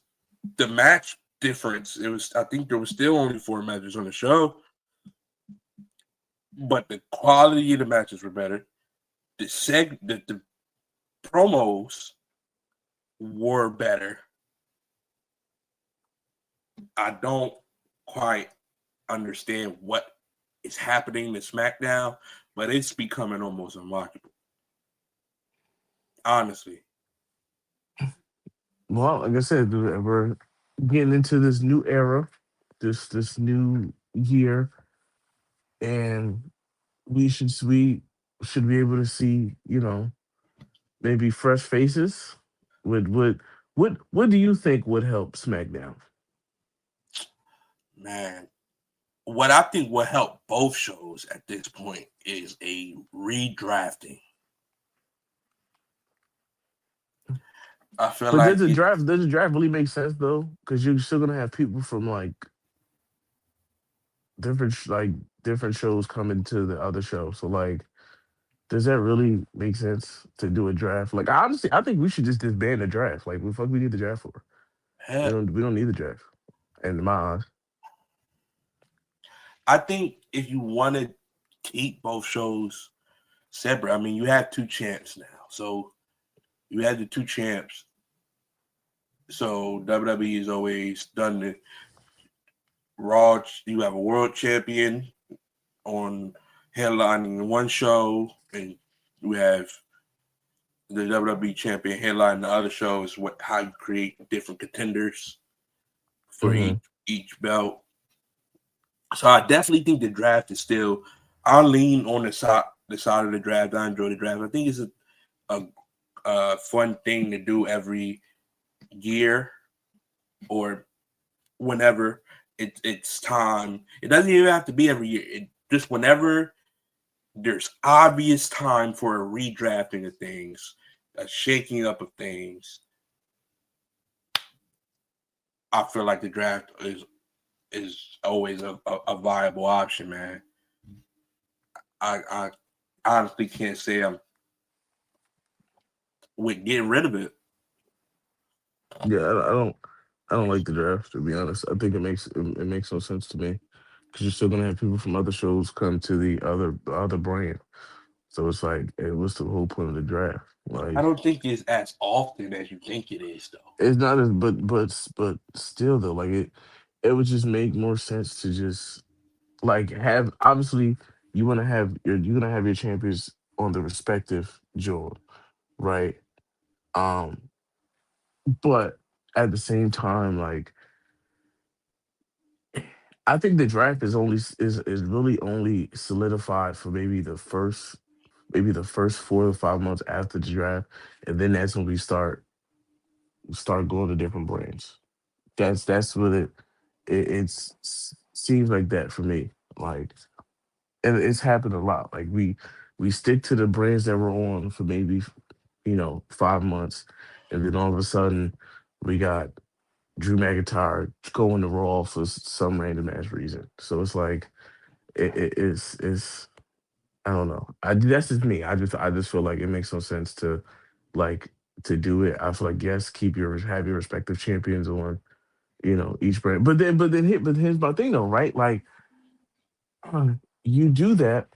S2: the match difference. It was I think there was still only 4 matches on the show, but the quality of the matches were better. The promos were better. I don't quite understand what is happening to SmackDown, but it's becoming almost unwatchable. Honestly.
S1: Well, like I said, we're getting into this new era, this new year, and we should be able to see, maybe fresh faces. What do you think would help SmackDown?
S2: Man, what I think will help both shows at this point is a redrafting. I feel
S1: But
S2: like it
S1: does the draft really make sense though? Because you're still gonna have people from like like different shows coming to the other show. So like, does that really make sense to do a draft? Like honestly, I think we should just disband the draft. Like, what the fuck we need the draft for? We don't need the draft. In my eyes.
S2: I think if you want to keep both shows separate, I mean, you have two champs now. So you had the two champs. So WWE has always done the Raw. You have a world champion on headlining one show, and you have the WWE champion headlining the other show. Is how you create different contenders for
S1: Hmm.
S2: each belt. So I definitely think the draft is still. I lean on the side of the draft. I enjoy the draft. I think it's a, a fun thing to do every year or whenever it's time. It doesn't even have to be every year. Just whenever there's obvious time for a redrafting of things, a shaking up of things. I feel like the draft is always a viable option, man. I honestly can't say I'm with getting rid of it.
S1: Yeah, I don't like the draft to be honest. I think it makes no sense to me because you're still gonna have people from other shows come to the other brand. So it's like, what's the whole point of the draft?
S2: I
S1: Like,
S2: don't think it's as often as you think it is, though.
S1: it's not as but still though, like it would just make more sense to just like have obviously you're gonna have your champions on the respective jewel, right? Um, but at the same time, like I think the draft is really only solidified for maybe the first 4 or 5 months after the draft, and then that's when we start going to different brands. That's what seems like that for me. Like, and it's happened a lot. Like we stick to the brands that we're on for maybe 5 months, and then all of a sudden we got Drew McIntyre going to Raw for some random ass reason. So it's like it's I don't know. That's just me. I just feel like it makes no sense to like to do it. I feel like, yes, have your respective champions on each brand. But here's my thing though, right? Like, you do that.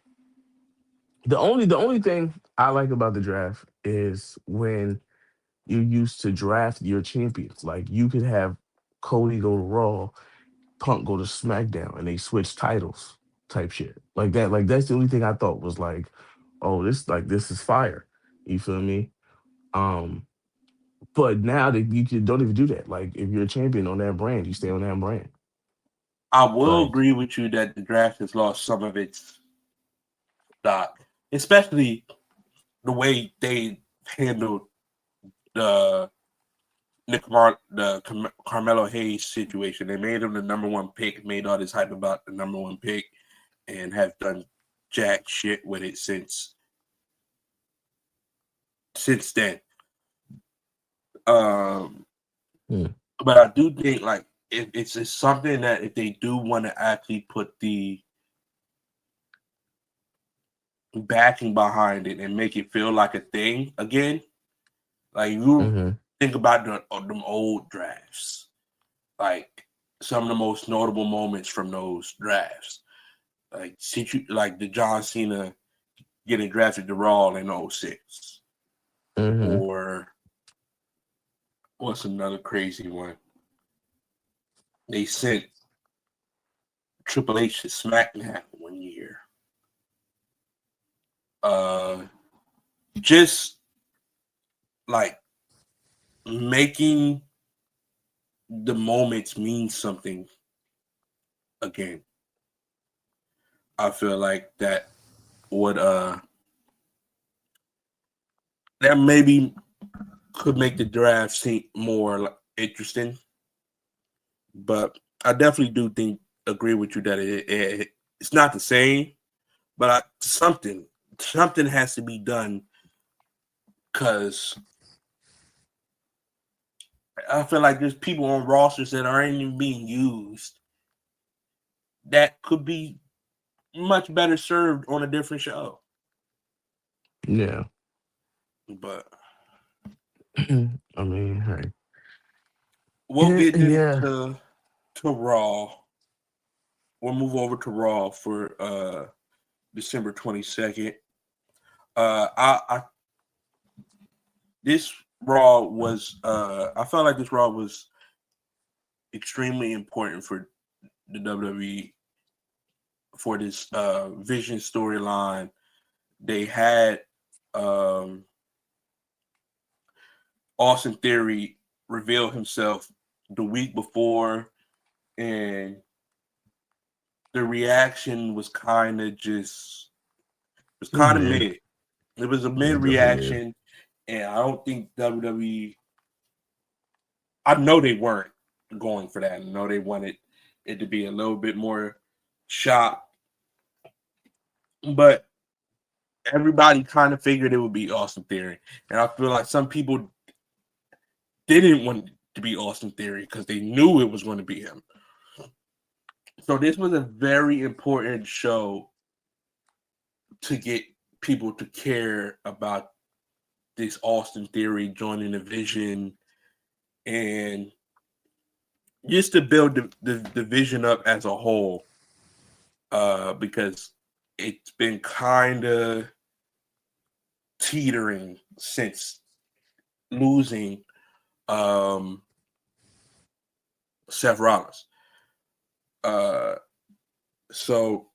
S1: The only thing I like about the draft is when you used to draft your champions. Like, you could have Cody go to Raw, Punk go to SmackDown, and they switch titles type shit. Like that. Like, that's the only thing I thought was like, oh, this is fire. You feel me? Um, but now that don't even do that. Like, if you're a champion on that brand, you stay on that brand.
S2: I will
S1: Like,
S2: agree with you that the draft has lost some of its Doc, especially the way they handled the Carmelo Hayes situation. They made him the number one pick, made all this hype about the number one pick, and have done jack shit with it since then. Um,
S1: Mm.
S2: but I do think like it's something that if they do want to actually put the backing behind it and make it feel like a thing again, like you
S1: Mm-hmm.
S2: think about them old drafts, like some of the most notable moments from those drafts, like the John Cena getting drafted to Raw in '06,
S1: Mm-hmm.
S2: or what's another crazy one? They sent Triple H to SmackDown one year. Uh, just like making the moments mean something again. I feel like would that maybe could make the draft seem more interesting. But I definitely do agree with you that it's not the same, but something has to be done because I feel like there's people on rosters that aren't even being used that could be much better served on a different show.
S1: Yeah.
S2: But
S1: I mean, hey.
S2: we'll get
S1: Yeah.
S2: to Raw. We'll move over to Raw for December 22nd. I this Raw was I felt like this Raw was extremely important for the WWE for this Vision storyline. They had um, Austin Theory reveal himself the week before, and the reaction was
S1: It was
S2: kind of
S1: mid.
S2: mid. It was a
S1: Yeah,
S2: mid
S1: definitely mid.
S2: reaction, and I don't think WWE. I know they weren't going for that. I know they wanted it to be a little bit more shock, but everybody kind of figured it would be Austin Theory, and I feel like some people didn't want it to be Austin Theory because they knew it was going to be him. So this was a very important show to get people to care about this Austin Theory joining the Vision and just to build the vision up as a whole, because it's been kind of teetering since losing um, Seth Rollins. Uh, so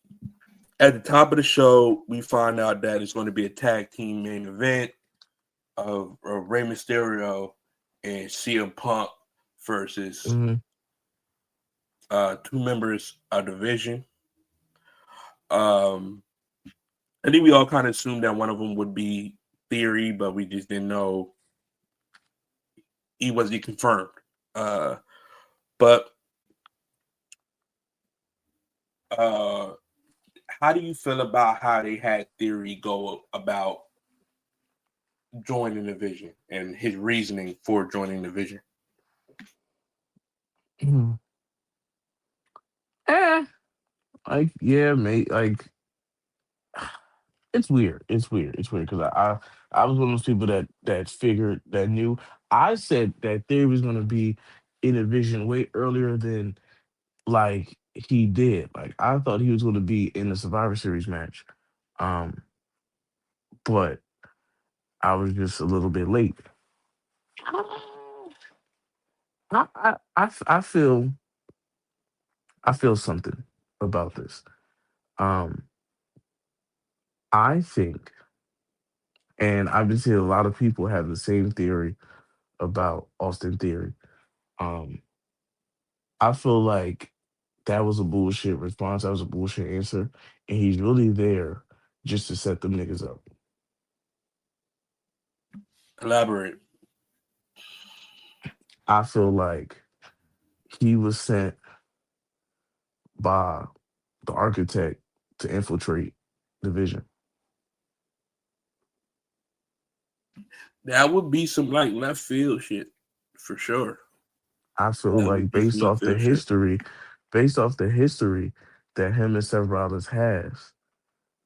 S2: at the top of the show, we find out that it's going to be a tag team main event of Rey Mysterio and CM Punk versus
S1: Mm-hmm.
S2: two members of the Vision. Um, I think we all kind of assumed that one of them would be Theory, but we just didn't know he wasn't confirmed. Uh, but uh, how do you feel about how they had Theory go about joining the Vision and his reasoning for joining the Vision?
S1: Eh, like yeah, mate. Like it's weird. It's weird. It's weird because I was one of those people that figured that knew. I said that Theory was gonna be in a vision way earlier than like he did. Like I thought he was gonna be in the Survivor Series match, um, but I was just a little bit late. I I feel something about this. Um, I think, and I've been seeing a lot of people have the same theory about Austin Theory. Um, I feel like that was a bullshit response. That was a bullshit answer, and he's really there. just to set them niggas up.
S2: Elaborate.
S1: I feel like he was sent by the architect to infiltrate the vision.
S2: That would be some like left field shit for sure.
S1: I feel
S2: That
S1: like
S2: would be some left field shit.
S1: based off the history that him and Seth Rollins has,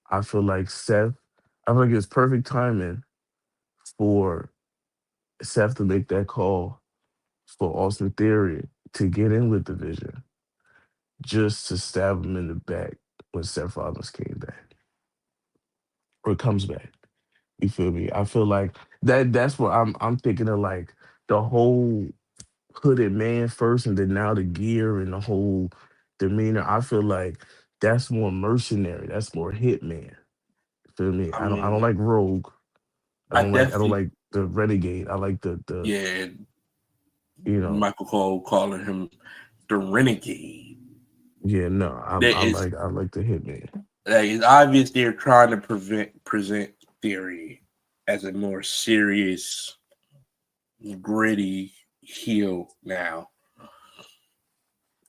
S1: I feel like I feel like it's perfect timing for Seth to make that call for Austin Theory to get in with the Vision, just to stab him in the back when Seth Rollins came back or comes back. You feel me? I feel like that's what I'm thinking of, like the whole hooded man first, and then now the gear and the whole demeanor. I feel like that's more mercenary. That's more hitman. Feel me?
S2: I
S1: I don't
S2: mean,
S1: like rogue.
S2: I
S1: I don't
S2: definitely,
S1: like the renegade. I like the
S2: yeah,
S1: you know
S2: Michael Cole calling him the renegade.
S1: yeah, no.
S2: There is
S1: I like the hitman.
S2: like it's obvious they're trying to present Theory as a more serious, gritty heel now,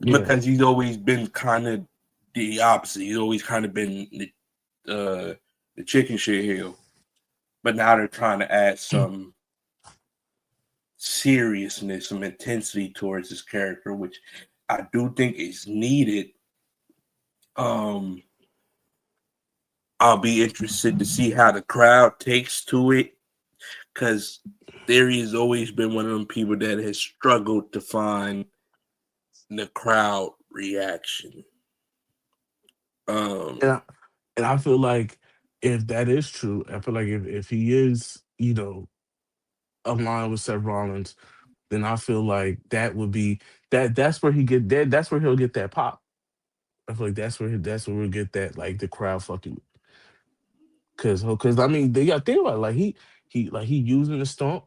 S1: Yeah.
S2: because he's always been kind of the opposite. He's always kind of been the chicken shit heel, but now they're trying to add some seriousness, some intensity towards his character, which I do think is needed. Um, I'll be interested to see how the crowd takes to it, because Theory has always been one of them people that has struggled to find the crowd reaction. Um,
S1: And I feel like if that is true, I feel like if he is, aligned with Seth Rollins, then I feel like that would be that's where he get that that's where he'll get that pop. I feel like that's where we'll get that, like the crowd fucking, cause I mean they got think about it, like he using the stomp.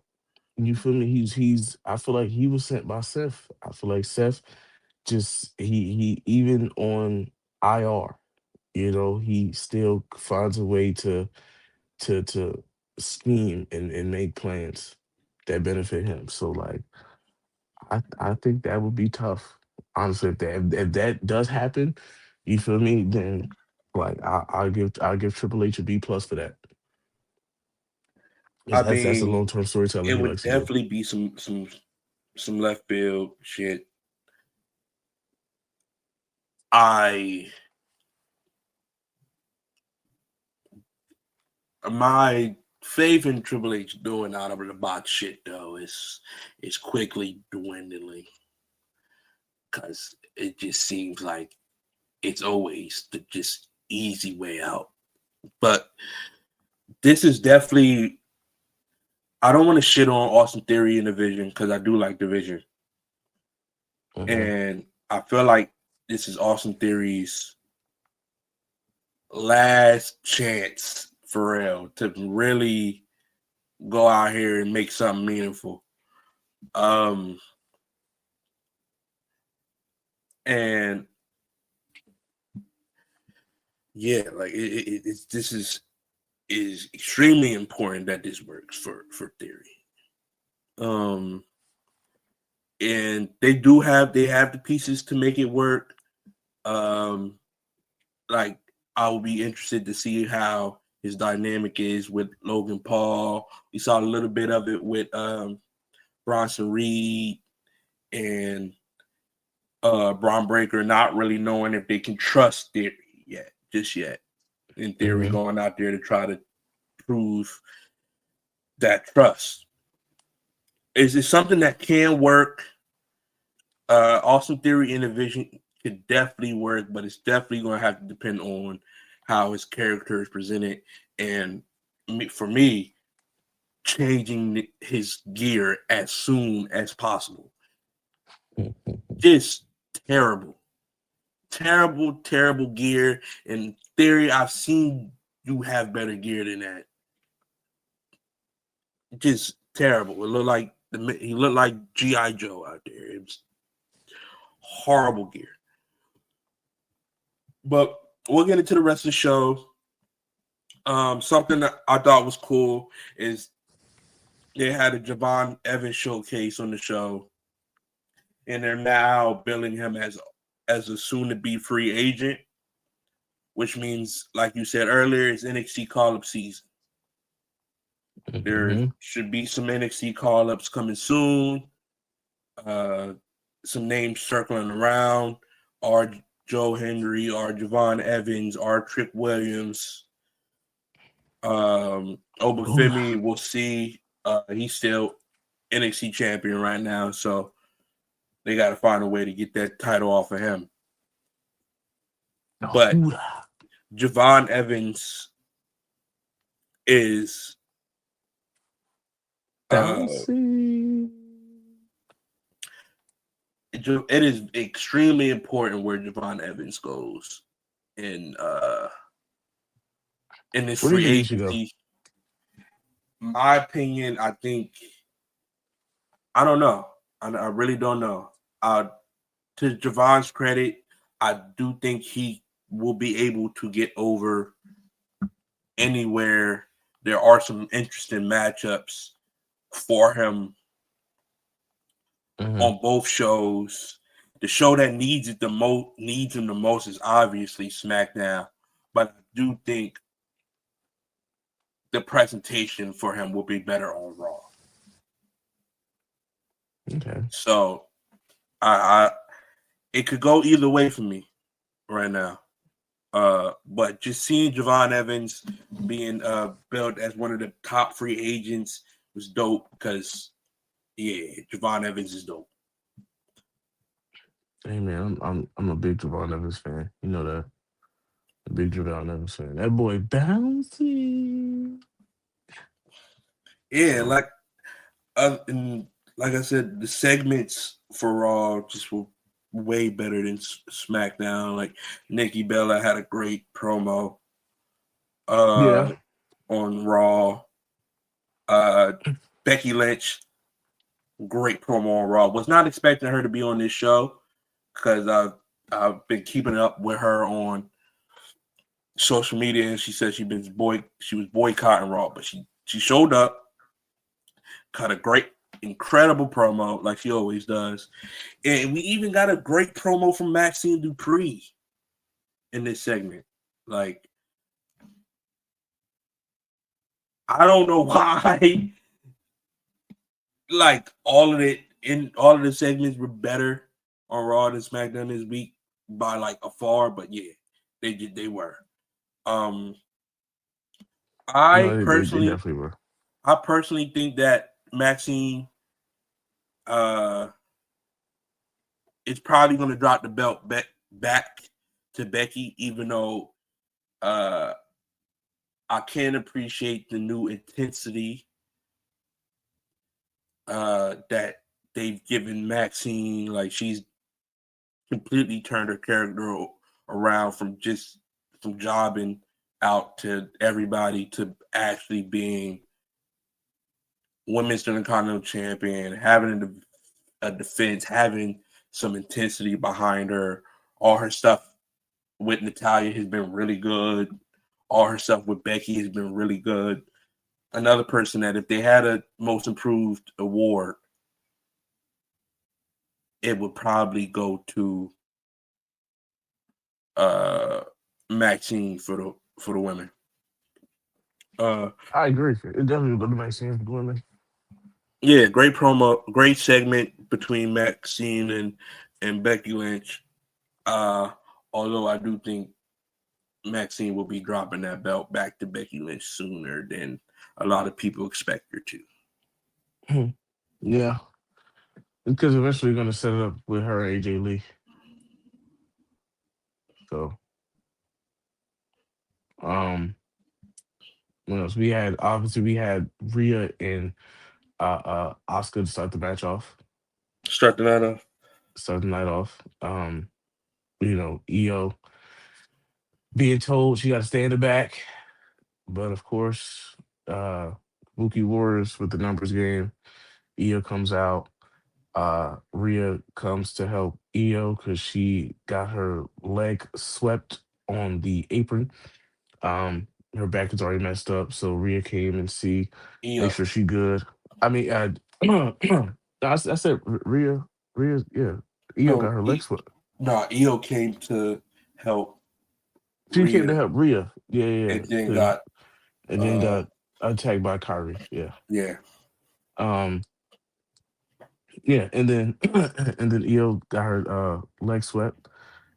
S1: You feel me? He's I feel like he was sent by Seth. I feel like Seth just he even on IR, he still finds a way to scheme and make plans that benefit him. So like I think that would be tough. Honestly, if that does happen, you feel me? Then like I'll give Triple H a B+ for that. 'Cause
S2: I
S1: that's a
S2: mean,
S1: long term storytelling
S2: it
S1: he
S2: would
S1: likes to do.
S2: definitely be some left field shit. I My faith in Triple H doing out of the box shit though is quickly dwindling, because it just seems like it's always the just easy way out. But this is definitely, I don't want to shit on Austin Theory in the Vision, because I do like the Vision,
S1: Hmm.
S2: and I feel like this is Austin Theory's last chance for real to really go out here and make something meaningful. Um, and yeah, like it's this is extremely important that this works for Theory. Um, and they have the pieces to make it work. Um, like I will be interested to see how his dynamic is with Logan Paul. We saw a little bit of it with Bronson Reed and Braun Breaker, not really knowing if they can trust Theory just yet. In Theory,
S1: Hmm.
S2: going out there to try to prove that trust. Is it something that can work? Austin Theory in the Vision could definitely work, but it's definitely going to have to depend on how his character is presented, and for me, changing his gear as soon as possible. Just terrible, terrible gear. In Theory, I've seen you have better gear than that. Just terrible. It looked like he looked like GI Joe out there. It was horrible gear. But we'll get into the rest of the show. Something that I thought was cool is they had a Javon Evans showcase on the show, and they're now billing him as a soon to be free agent, which means, like you said earlier, it's NXT call up season. There
S1: Hmm.
S2: should be some NXT call ups coming soon. Uh, some names circling around are Joe Henry, are Javon Evans, are Trick Williams.
S1: Ooh,
S2: Obafemi, we'll see. He's still NXT champion right now, so they got to find a way to get that title off of him. But
S1: ooh,
S2: Javon Evans is uh,
S1: bouncing
S2: it is extremely important where Javon Evans goes in this
S1: Where do you
S2: free
S1: think he should go?
S2: agency. My opinion, I think I don't know. I really don't know. To Javon's credit, I do think he will be able to get over anywhere. There are some interesting matchups for him
S1: Hmm.
S2: on both shows. The show that needs him the most is obviously SmackDown, but I do think the presentation for him will be better on Raw.
S1: Okay.
S2: So I it could go either way for me right now. But just seeing Javon Evans being billed as one of the top free agents was dope because yeah, Javon Evans is dope.
S1: Hey man, I'm a big Javon Evans fan. You know that. A big Javon Evans fan. That boy bouncy.
S2: Yeah,
S1: So
S2: and like I said, the segments for Raw just were way better than SmackDown. Like Nikki Bella had a great promo uh,
S1: yeah.
S2: on Raw. Uh, Becky Lynch, great promo on Raw. Was not expecting her to be on this show because I've been keeping up with her on social media, and she said she was boycotting Raw, but she showed up, cut a great, incredible promo like she always does, and we even got a great promo from Maxine Dupree in this segment. Like I don't know why, like all of the segments were better on Raw than SmackDown this week by like a far, but yeah, they were. Um, I
S1: No, they
S2: personally
S1: definitely were.
S2: I personally think that Maxine uh is probably going to drop the belt back to Becky, even though uh I can appreciate the new intensity that they've given Maxine. Like she's completely turned her character around from jobbing out to everybody to actually being women's intercontinental champion, having a defense, having some intensity behind her. All her stuff with Natalia has been really good. All her stuff with Becky has been really good. Another person that if they had a most improved award, it would probably go to uh Maxine for the women. Uh
S1: I agree. It definitely would make sense for women.
S2: yeah, great promo, great segment between Maxine and Becky Lynch. Uh Although I do think Maxine will be dropping that belt back to Becky Lynch sooner than a lot of people expect her to.
S1: Yeah, because eventually you're gonna set it up with her and AJ Lee. So um, what else? We had Rhea and Oscar to start the match off,
S2: Start the night off.
S1: start the night off. EO being told she got to stay in the back, but of course, uh, Mookie Warriors with the numbers game. EO comes out. Rhea comes to help EO because she got her leg swept on the apron. Um, her back is already messed up, so Rhea came and make
S2: Io.
S1: sure she good. I mean, I said Rhea, yeah. Io got
S2: No,
S1: her leg swept.
S2: no, Io came to help
S1: She came
S2: Rhea
S1: to help Rhea, yeah, yeah,
S2: and then
S1: yeah.
S2: got
S1: And then
S2: uh
S1: got attacked by Kyrie, yeah.
S2: yeah.
S1: Um, yeah, and then and then Io got her leg swept.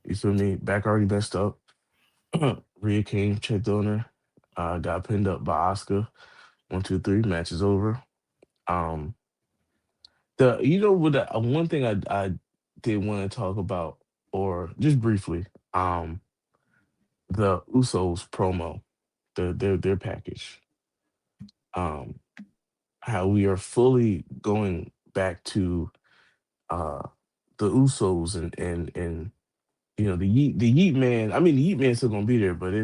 S1: You feel me? Back already messed up. Rhea came, checked on her, got pinned up by Oscar. 1, 2, 3, match is over. Um, the you know what? One thing I did want to talk about, or just briefly, the Usos promo, their package. Um, how we are fully going back to uh the Usos and the Yeet Man. I mean, the Yeet Man's still gonna be there, but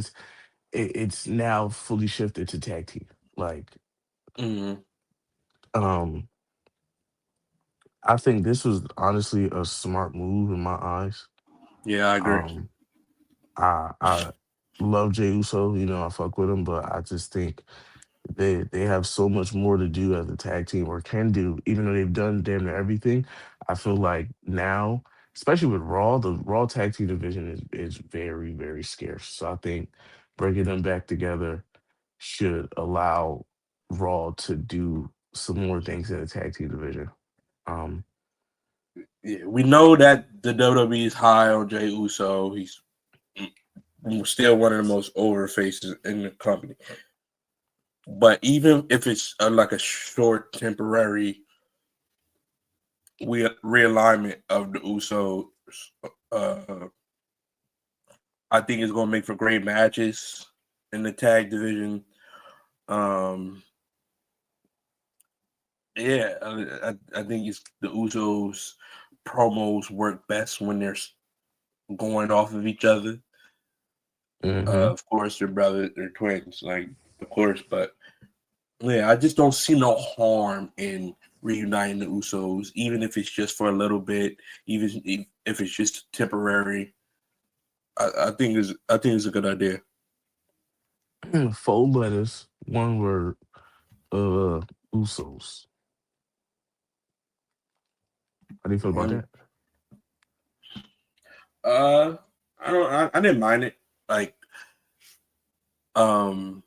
S1: it's now fully shifted to tag team. Like,
S2: Mm-hmm.
S1: um, I think this was honestly a smart move in my eyes.
S2: Yeah, I agree.
S1: Um, I love Jey Uso. I fuck with him, but I just think they have so much more to do as a tag team, or can do, even though they've done damn near everything. I feel like now, especially with Raw, the Raw tag team division is very, very scarce. So I think bringing them back together should allow Raw to do some more things in the tag team division. Um,
S2: Yeah, we know that the WWE is high on Jey Uso. He's still one of the most over faces in the company. But even if it's like a short, temporary realignment of the Usos, uh, I think it's going to make for great matches in the tag division. Um, yeah, I think it's the Usos promos work best when they're going off of each other.
S1: mhm.
S2: Of course, they're brothers, they're twins, like of course, but yeah, I just don't see no harm in reuniting the Usos, even if it's just for a little bit, even if it's just temporary. I think it's a good idea.
S1: Four letters, one word. Usos. How do you feel about
S2: One,
S1: that?
S2: uh, I don't, I didn't mind it. Um,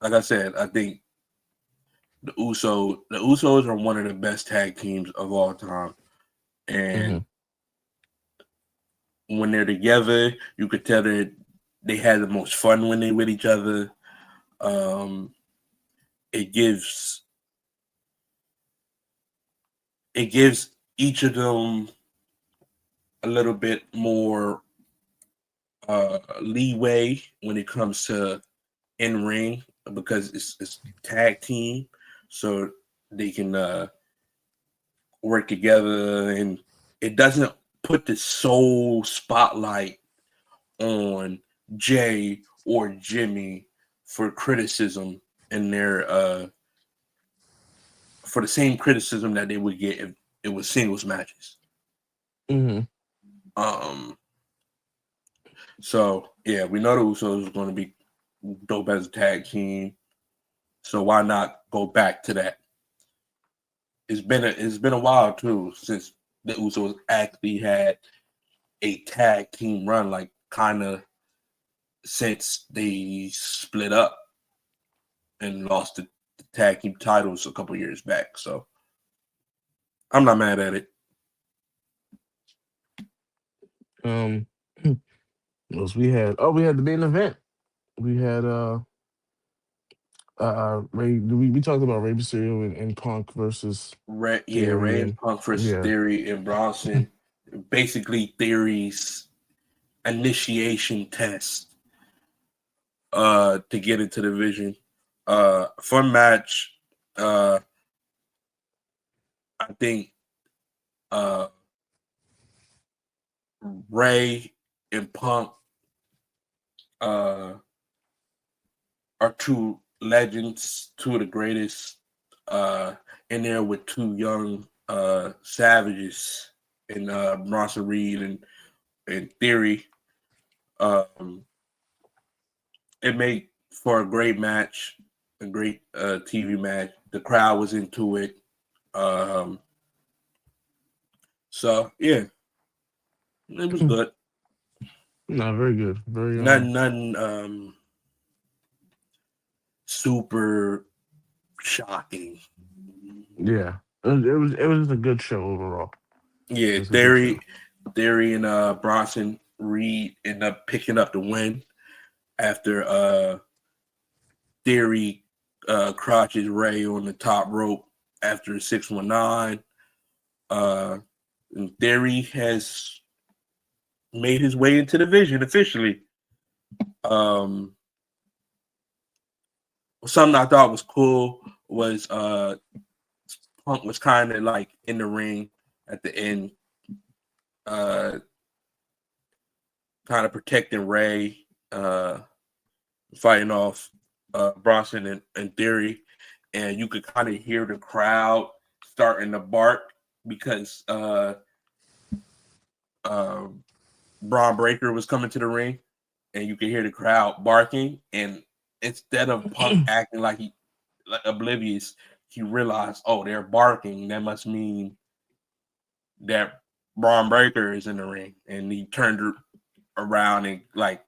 S2: like I said, I think the Usos are one of the best tag teams of all time, and
S1: Hmm.
S2: when they're together, you could tell that they had the most fun when they with each other. Um, it gives it gives each of them a little bit more leeway when it comes to in ring because it's tag team, so they can work together, and it doesn't put the sole spotlight on Jay or Jimmy for criticism in their for the same criticism that they would get if it was singles matches.
S1: Hmm.
S2: Um, so yeah, we know the Usos are going to be dope as a tag team. So why not go back to that? It's been a while too since the Usos actually had a tag team run, like kind of since they split up and lost the tag team titles a couple years back. So I'm not mad at it.
S1: Um, what else we had? Oh, we had the main event. We had Ray. We talked about Rey Mysterio and Punk versus Theory
S2: Ray and
S1: and
S2: Punk versus
S1: yeah.
S2: Theory and Bronson. Basically, Theory's initiation test to get into the division. Fun match. Uh, I think uh, Ray and Punk uh, are two legends, two of the greatest in there with two young savages in Bronson Reed and Theory. Um, it made for a great match, a great TV match. The crowd was into it. Um, so yeah, it was good.
S1: No, very good. Very
S2: Nothing super shocking.
S1: yeah. It was just a good show overall.
S2: Yeah,
S1: It was a good show.
S2: Theory and Bronson Reed end up picking up the win after Theory crotches Ray on the top rope after 619. Uh, and Theory has made his way into the division officially. Um, Something I thought was cool was Punk was kind of like in the ring at the end, uh, kind of protecting Ray, uh, fighting off Bronson and Theory, and you could kind of hear the crowd starting to bark because uh, Braun Breaker was coming to the ring, and you could hear the crowd barking. And instead of Punk acting like he like oblivious, he realized, oh, they're barking. That must mean that Braun Breaker is in the ring, and he turned around and like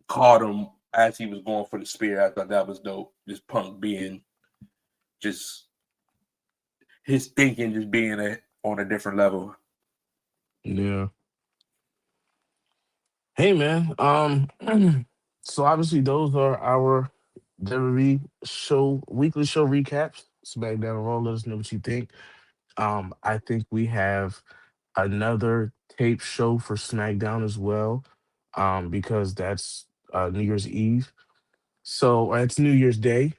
S2: caught him as he was going for the spear. I thought that was dope. Just Punk being just his thinking, just being on a different level.
S1: Yeah. Hey man. So obviously those are our WWE show weekly show recaps. SmackDown and Raw. Let us know what you think. I think we have another tape show for SmackDown as well. Because that's New Year's Eve. So it's New Year's Day.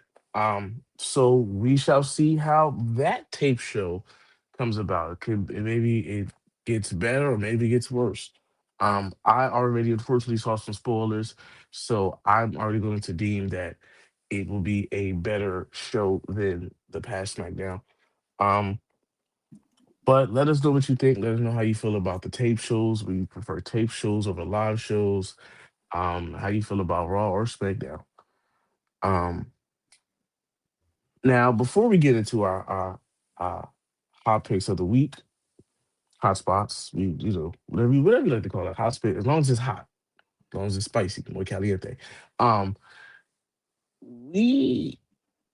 S1: So we shall see how that tape show comes about. Maybe it gets better or maybe it gets worse. I already unfortunately saw some spoilers, so I'm already going to deem that it will be a better show than the past SmackDown. Um, but let us know what you think. Let us know how you feel about the tape shows. We prefer tape shows over live shows. How you feel about Raw or SmackDown. Um, Now, before we get into our hot picks of the week, hot spots, whatever you like to call it, hot spit, as long as it's hot, as long as it's spicy, muy caliente. Um, we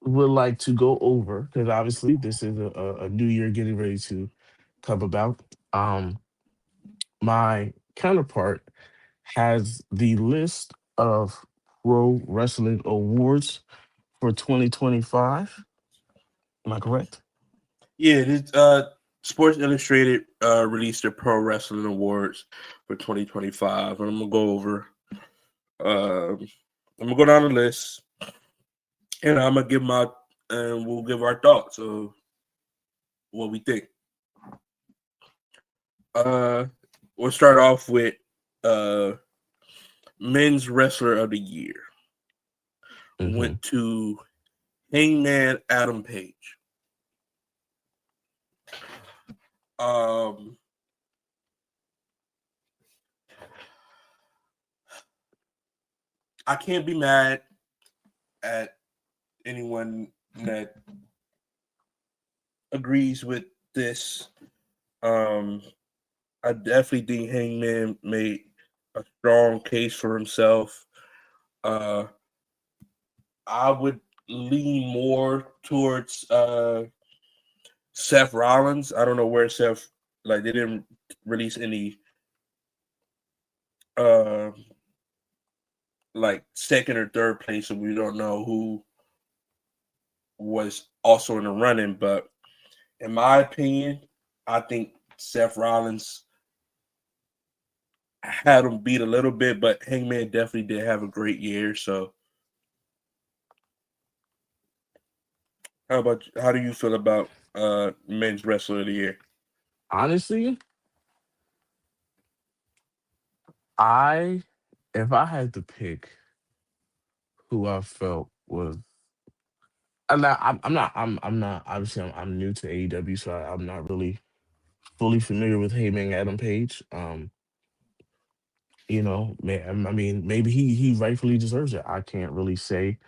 S1: would like to go over because obviously this is a new year getting ready to come about. Um, my counterpart has the list of pro wrestling awards for 2025. Am I correct?
S2: Yeah, this Sports Illustrated released their Pro Wrestling Awards for 2025, and I'm gonna go over. I'm gonna go down the list, and I'm gonna give my and we'll give our thoughts of what we think. Uh, we'll start off with uh Men's Wrestler of the Year
S1: Mm-hmm.
S2: went to Hangman Adam Page. Um, I can't be mad at anyone that agrees with this. Um, I definitely think Hangman made a strong case for himself. Uh, I would lean more towards Seth Rollins. I don't know where Seth like they didn't release any uh like second or third place, so we don't know who was also in the running. But in my opinion, I think Seth Rollins had him beat a little bit, but Hangman definitely did have a great year. So, how do you feel about men's wrestler of the year?
S1: Honestly, I if I had to pick who I felt was I'm not obviously I'm new to AEW, so I'm not really fully familiar with Heyman Adam Page. Man, I mean, maybe he rightfully deserves it. I can't really say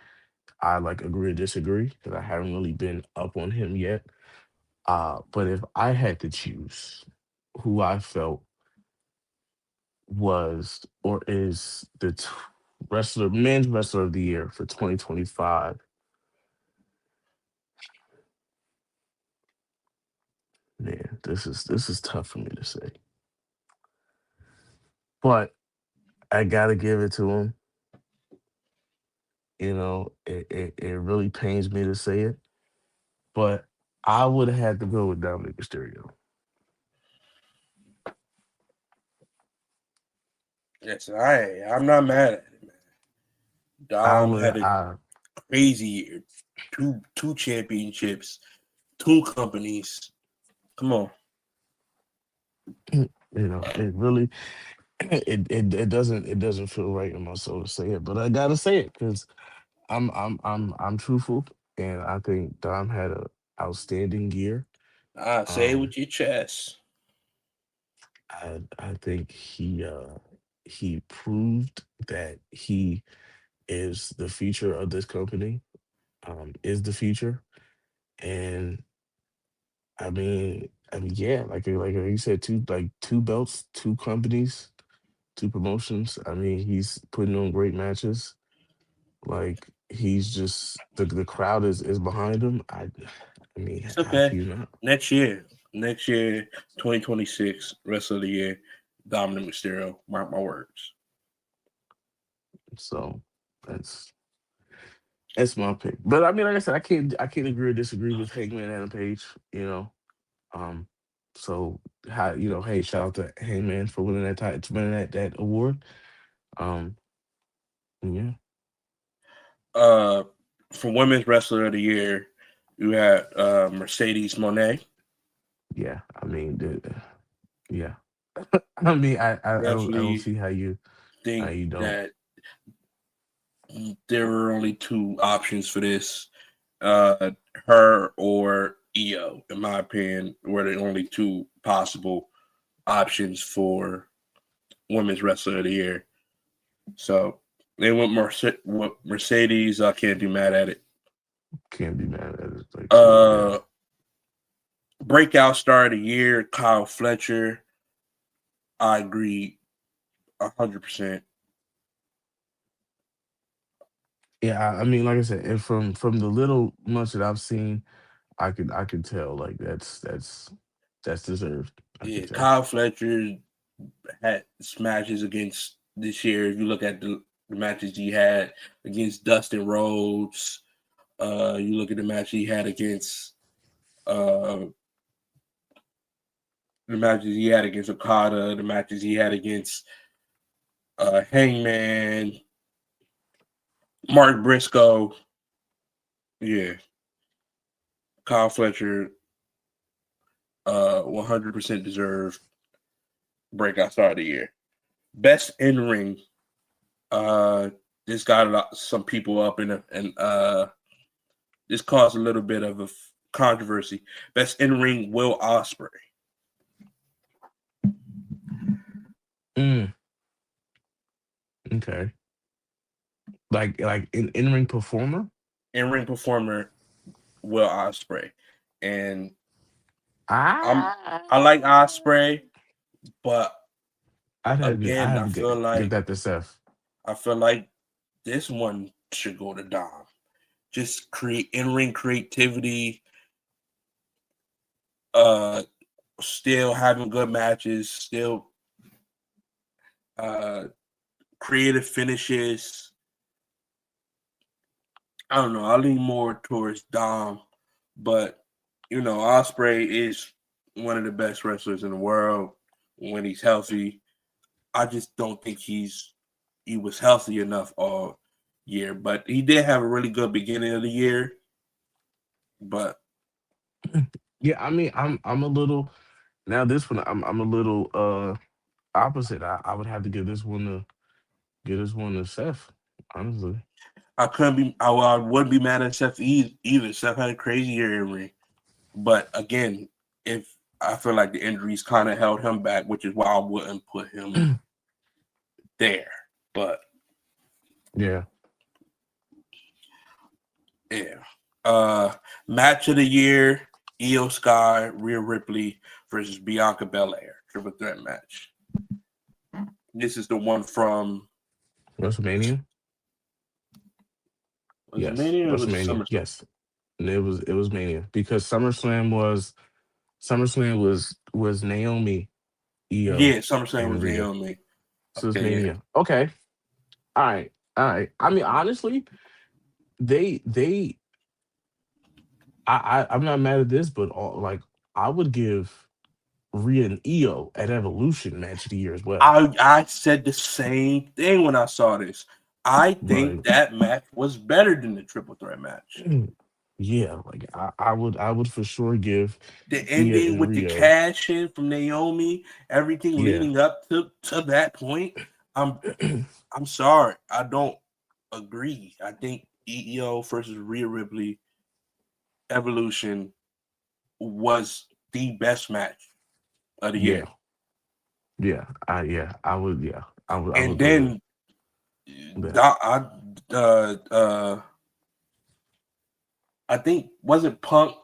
S1: I like agree or disagree because I haven't really been up on him yet. But if I had to choose who I felt was or is the men's wrestler of the year for 2025, man, this is tough for me to say. But I gotta give it to him. It really pains me to say it, but I would have had to go with Dominic Mysterio.
S2: Yes, I'm not mad at it, man.
S1: I
S2: Dom
S1: would
S2: had a
S1: I
S2: crazy year. Two championships, two companies. Come on.
S1: it really it doesn't feel right in my soul to say it, but I gotta say it because I'm truthful, and I think Dom had a outstanding year.
S2: Say it
S1: Um,
S2: with your chest.
S1: I think he proved that he is the future of this company. Is the future, and yeah, like you said, two belts, two companies, two promotions. I mean, he's putting on great matches. Like he's just the crowd is behind him. I mean,
S2: It's
S1: how
S2: okay.
S1: can you not?
S2: Next year, 2026, rest of the year, Dominic Mysterio. Mark my words.
S1: So that's that's my pick. But I mean, like I said, I can't agree or disagree with Hangman Adam Page. You know, um, so hey, shout out to Hangman for winning winning that award. Um, yeah,
S2: Uh, for women's wrestler of the year, you had Mercedes Monet.
S1: yeah. I mean, yeah. I mean, I don't
S2: Definitely
S1: see how
S2: think
S1: you don't.
S2: that there were only two options for this. Uh, her or EO, in my opinion, were the only two possible options for women's wrestler of the year. So they went with Mercedes. I can't be mad at it.
S1: Can't be mad at it. Like so, yeah.
S2: Uh, breakout star of the year, Kyle Fletcher. I agree 100%.
S1: Yeah, I mean, like I said, and from the little much that I've seen, I could tell like that's deserved. I can
S2: Yeah,
S1: tell.
S2: Kyle Fletcher had smashes against this year. If you look at the matches he had against Dustin Rhodes, you look at the match he had against uh, the matches he had against Okada, the matches he had against Hangman, Mark Briscoe. Yeah, Kyle Fletcher, 100% deserved breakout star of the year. Best in ring. Uh, this got some people up and this caused a little bit of a controversy. Best in ring, Will Ospreay.
S1: Mm, okay. Like in ring performer.
S2: In ring performer, Will Ospreay, and I'm
S1: I
S2: I like Ospreay, but
S1: I
S2: again,
S1: have to give that to Seth.
S2: I feel like this one should go to Dom. Just create in ring creativity, uh, still having good matches, still uh, creative finishes. I don't know. I lean more towards Dom, but Osprey is one of the best wrestlers in the world when he's healthy. I just don't think he was healthy enough all year, but he did have a really good beginning of the year. But
S1: Yeah, I mean, I'm a little now. This one, I'm a little opposite. I would have to give this one to Seth. Honestly,
S2: I wouldn't be mad at Seth either. Seth had a crazy year in ring, but again, if I feel like the injuries kind of held him back, which is why I wouldn't put him there. But
S1: Yeah.
S2: yeah. Match of the year: Io Sky, Rhea Ripley versus Bianca Belair. Triple threat match. This is the one from
S1: WrestleMania.
S2: was it
S1: Yes.
S2: Mania or was it
S1: WrestleMania.
S2: SummerSlam?
S1: Yes. And it was Mania because SummerSlam was Naomi,
S2: Yeah,
S1: Io,
S2: SummerSlam
S1: and
S2: was
S1: Rhea.
S2: Naomi.
S1: So it's
S2: Okay, yeah.
S1: Mania. Okay. All right. All right. I mean, honestly, they I'm not mad at this, but like I would give Rhea and Io at Evolution match of the year as well.
S2: I said the same thing when I saw this. I think
S1: Like,
S2: that match was better than the triple threat match.
S1: yeah, like I would for sure give
S2: The
S1: Io
S2: ending
S1: and
S2: with the
S1: Rio.
S2: cash in from Naomi, everything
S1: Yeah.
S2: leading up to that point. I'm I'm sorry, I don't agree. I think EEO versus Rhea Ripley Evolution was the best match of the
S1: Yeah.
S2: year.
S1: I would
S2: And
S1: go with
S2: then
S1: that.
S2: I uh uh I think wasn't Punk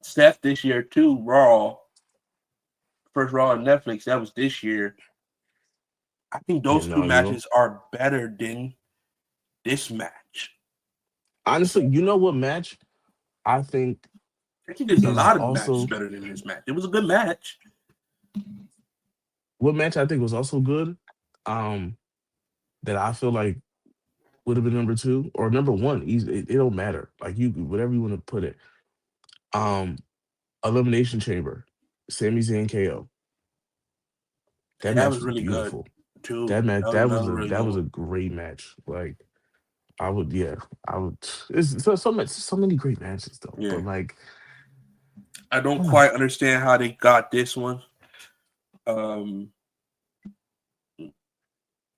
S2: Steph this year too, Raw. First Raw on Netflix, that was this year. I think
S1: Yeah,
S2: those two
S1: no,
S2: matches are better than this match.
S1: honestly, you know what match I think
S2: I think there's a
S1: is
S2: lot of matches
S1: also
S2: better than this match. It was a good match.
S1: what match I think was also good, um, that I feel like would have been number two or number one. It don't matter. Like you, whatever you want to put it. Um, Elimination Chamber, Sami Zayn KO.
S2: Yeah,
S1: That
S2: that
S1: match
S2: was
S1: was
S2: really good
S1: beautiful.
S2: too.
S1: That match,
S2: That was another really
S1: that
S2: good
S1: was
S2: one.
S1: a great match. Like I would, yeah, I would. It's so many great matches though.
S2: Yeah.
S1: But like,
S2: I don't quite understand how they got this one. Um,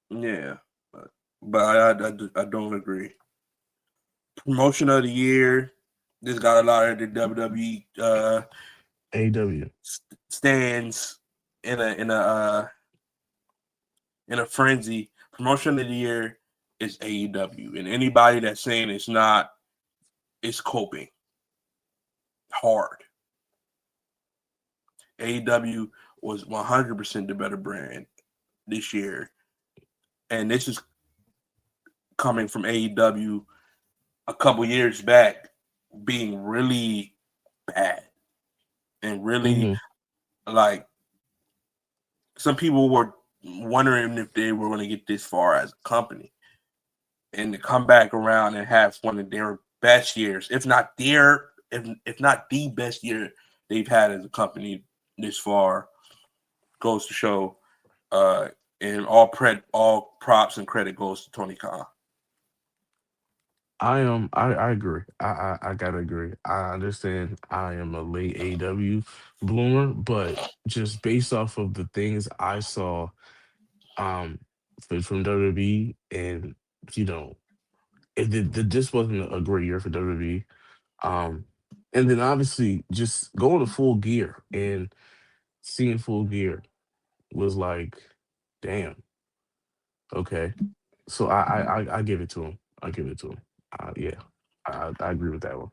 S2: yeah, but I don't agree. Promotion of the year. This got a lot of the WWE
S1: AW,
S2: stands in a frenzy. Promotion of the year is AEW, and anybody that's saying it's not is coping hard. AEW was 100% the better brand this year, and this is coming from AEW a couple years back being really bad and really
S1: hmm
S2: like some people were wondering if they were going to get this far as a company and to come back around and have one of their best years, if not the best year they've had as a company this far, goes to show. Uh, and all props and credit goes to Tony Khan.
S1: I agree. I gotta agree. I understand I am a late AW bloomer, but just based off of the things I saw um from WWE, and you know, this wasn't a great year for WWE. Um and then obviously just going to Full Gear and seeing Full Gear was like, damn, okay. So I give it to him. I give it to him. Yeah, I agree with that one.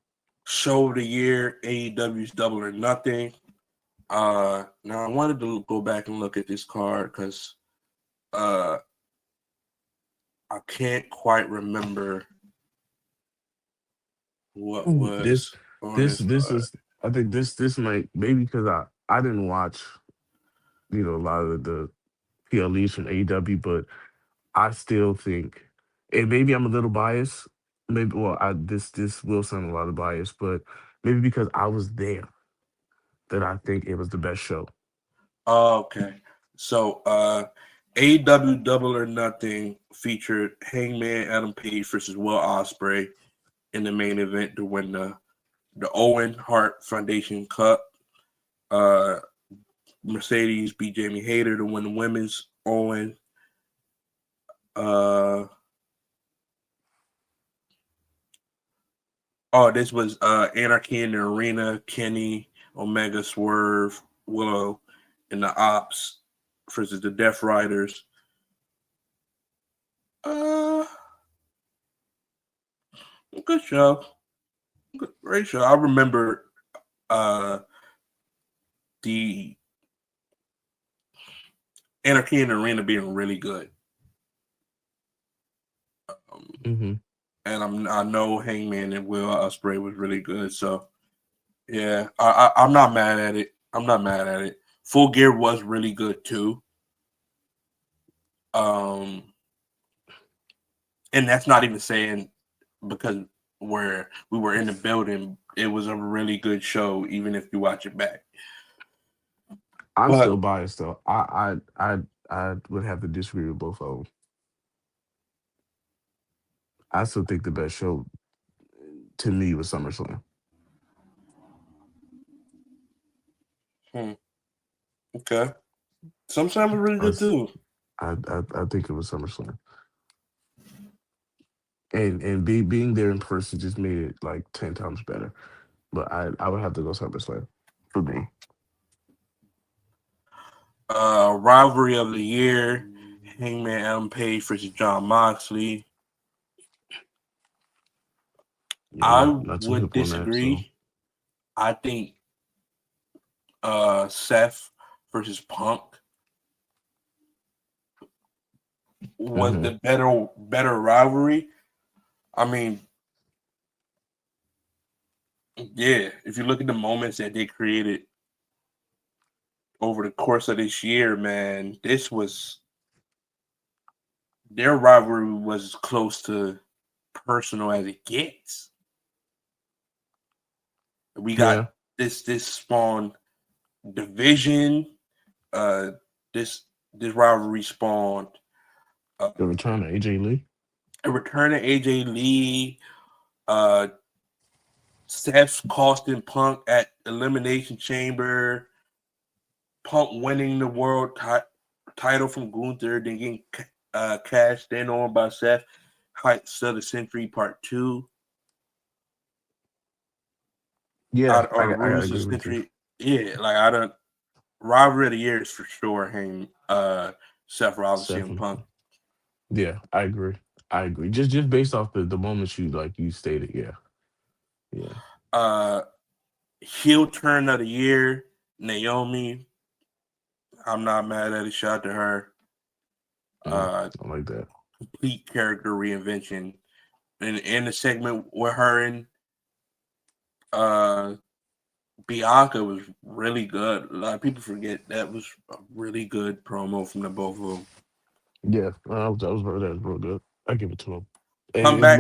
S2: Show of the year, AEW's Double or Nothing. Now I wanted to go back and look at this card because uh, I can't quite remember what
S1: This
S2: was on this
S1: this
S2: card.
S1: is, I think this might, maybe because I didn't watch, a lot of the PLEs from AEW, but I still think, and maybe I'm a little biased. Maybe, well, this will sound a lot of bias, but maybe because I was there, that I think it was the best show.
S2: Okay, so AEW Double or Nothing featured Hangman Adam Page versus Will Ospreay in the main event to win the Owen Hart Foundation Cup. Uh, Mercedes beat Jamie Hayter to win the women's Owen. Uh, this was Anarchy in the Arena, Kenny, Omega, Swerve, Willow, and the Ops versus the Death Riders. Uh, good show. Great show. I remember uh the Anarchy in the Arena being really good. Um,
S1: Mm-hmm.
S2: and I know Hangman and Will Ospreay was really good. So yeah, I'm not mad at it. I'm not mad at it. Full Gear was really good too. Um, and that's not even saying because where we were in the building, it was a really good show, even if you watch it back.
S1: I'm still
S2: But
S1: biased though. I would have to disagree with both of them. I still think the best show to me was SummerSlam.
S2: hmm, okay, sometimes it's really
S1: I,
S2: good
S1: s-
S2: too.
S1: I think it was SummerSlam, and being there in person just made it like 10 times better. But I would have to go SummerSlam for me.
S2: Rivalry of the year: Hangman Adam Page versus John Moxley.
S1: Yeah, I'm
S2: I
S1: not too
S2: would
S1: hip on that. So
S2: disagree. I think Seth versus Punk was
S1: hmm
S2: the better rivalry. I mean, yeah, if you look at the moments that they created over the course of this year, man, this was their rivalry was as close to personal as it gets. We got
S1: yeah,
S2: this spawned division. Uh, this this rivalry spawned uh,
S1: the return of AJ Lee.
S2: a return of AJ Lee. Uh, Seth costing Punk at Elimination Chamber. Punk winning the world title from Gunther, then getting cashed in on by Seth. Heights of the Century Part 2.
S1: Yeah,
S2: Out or
S1: I gotta
S2: Rules of
S1: agree
S2: the
S1: with you.
S2: Century. Yeah, like I don't rivalry of the years for sure. Hang Seth Rollins, CM
S1: Seven.
S2: Punk.
S1: Yeah, I agree. I agree. Just based off the moments you like you stated. Yeah, yeah.
S2: Uh heel turn of the year, Naomi. I'm not mad at it. Shout out to her. Uh
S1: I like that.
S2: Complete character reinvention. And in the segment with her and uh Bianca was really good. A lot of people forget that was a really good promo from the both of them.
S1: Yeah, that was real good. I give it to him. And
S2: Come back.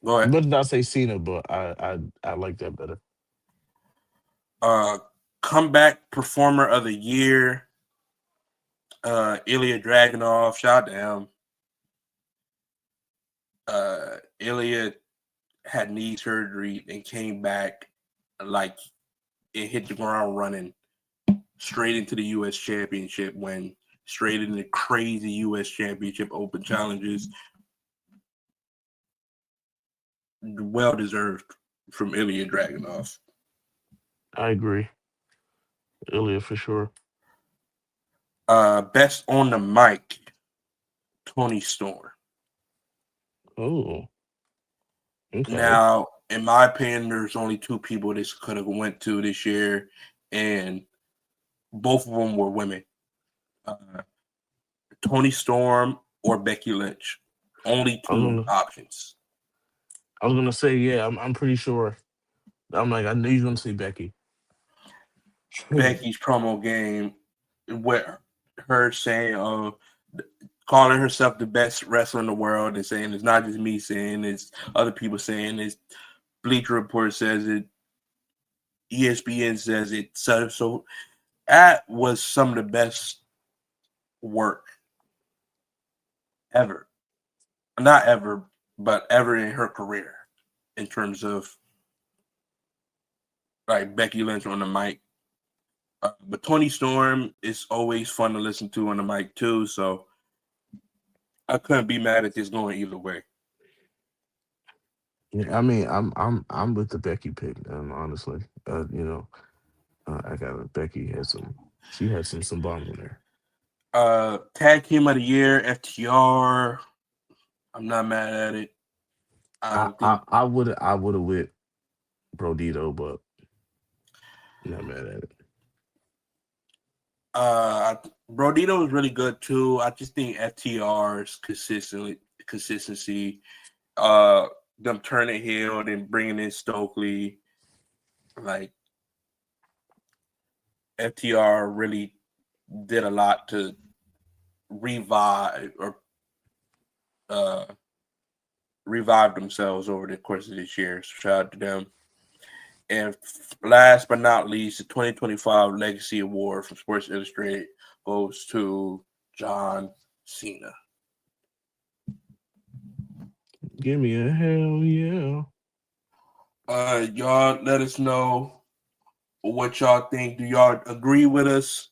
S2: Go
S1: as
S2: ahead.
S1: much as I say Cena, but I like that better.
S2: Uh, Comeback performer of the year, Ilya Dragunov. Shout out to him. Ilya had knee surgery and came back like it hit the ground running straight into the U.S. Championship when straight into crazy U.S. Championship Open challenges. Well deserved from Ilya Dragunov.
S1: I agree. Earlier for sure.
S2: Best on the mic, Tony Storm.
S1: Oh, okay.
S2: Now, in my opinion, there's only two people this could have went to this year, and both of them were women. Uh, Tony Storm or Becky Lynch. Only
S1: I was
S2: two
S1: gonna
S2: options.
S1: I was gonna say yeah. I'm pretty sure. I'm like I knew you were gonna say Becky.
S2: Becky's promo game, where her saying, calling herself the best wrestler in the world, and saying it's not just me saying it's other people saying it's. Bleacher Report says it. ESPN says it. So that was some of the best work ever. Not ever, but ever in her career in terms of like Becky Lynch on the mic. But Tony Storm is always fun to listen to on the mic too. So I couldn't be mad at this going either way.
S1: Yeah, I mean I'm with the Becky pick. Honestly, I got it. Becky had some. She had some bombs in there.
S2: Tag Team of the Year, FTR. I'm not mad at it. I
S1: I
S2: don't
S1: I
S2: think
S1: I would have with Brodito, but not mad at it.
S2: Brodito is really good too. I just think FTR's consistency, uh, them turning heel and bringing in Stokely, like FTR really did a lot to revive or uh revive themselves over the course of this year. So shout out to them. And last but not least, the 2025 Legacy Award from Sports Illustrated goes to John Cena.
S1: Give me a hell yeah.
S2: Y'all let us know what y'all think. Do y'all agree with us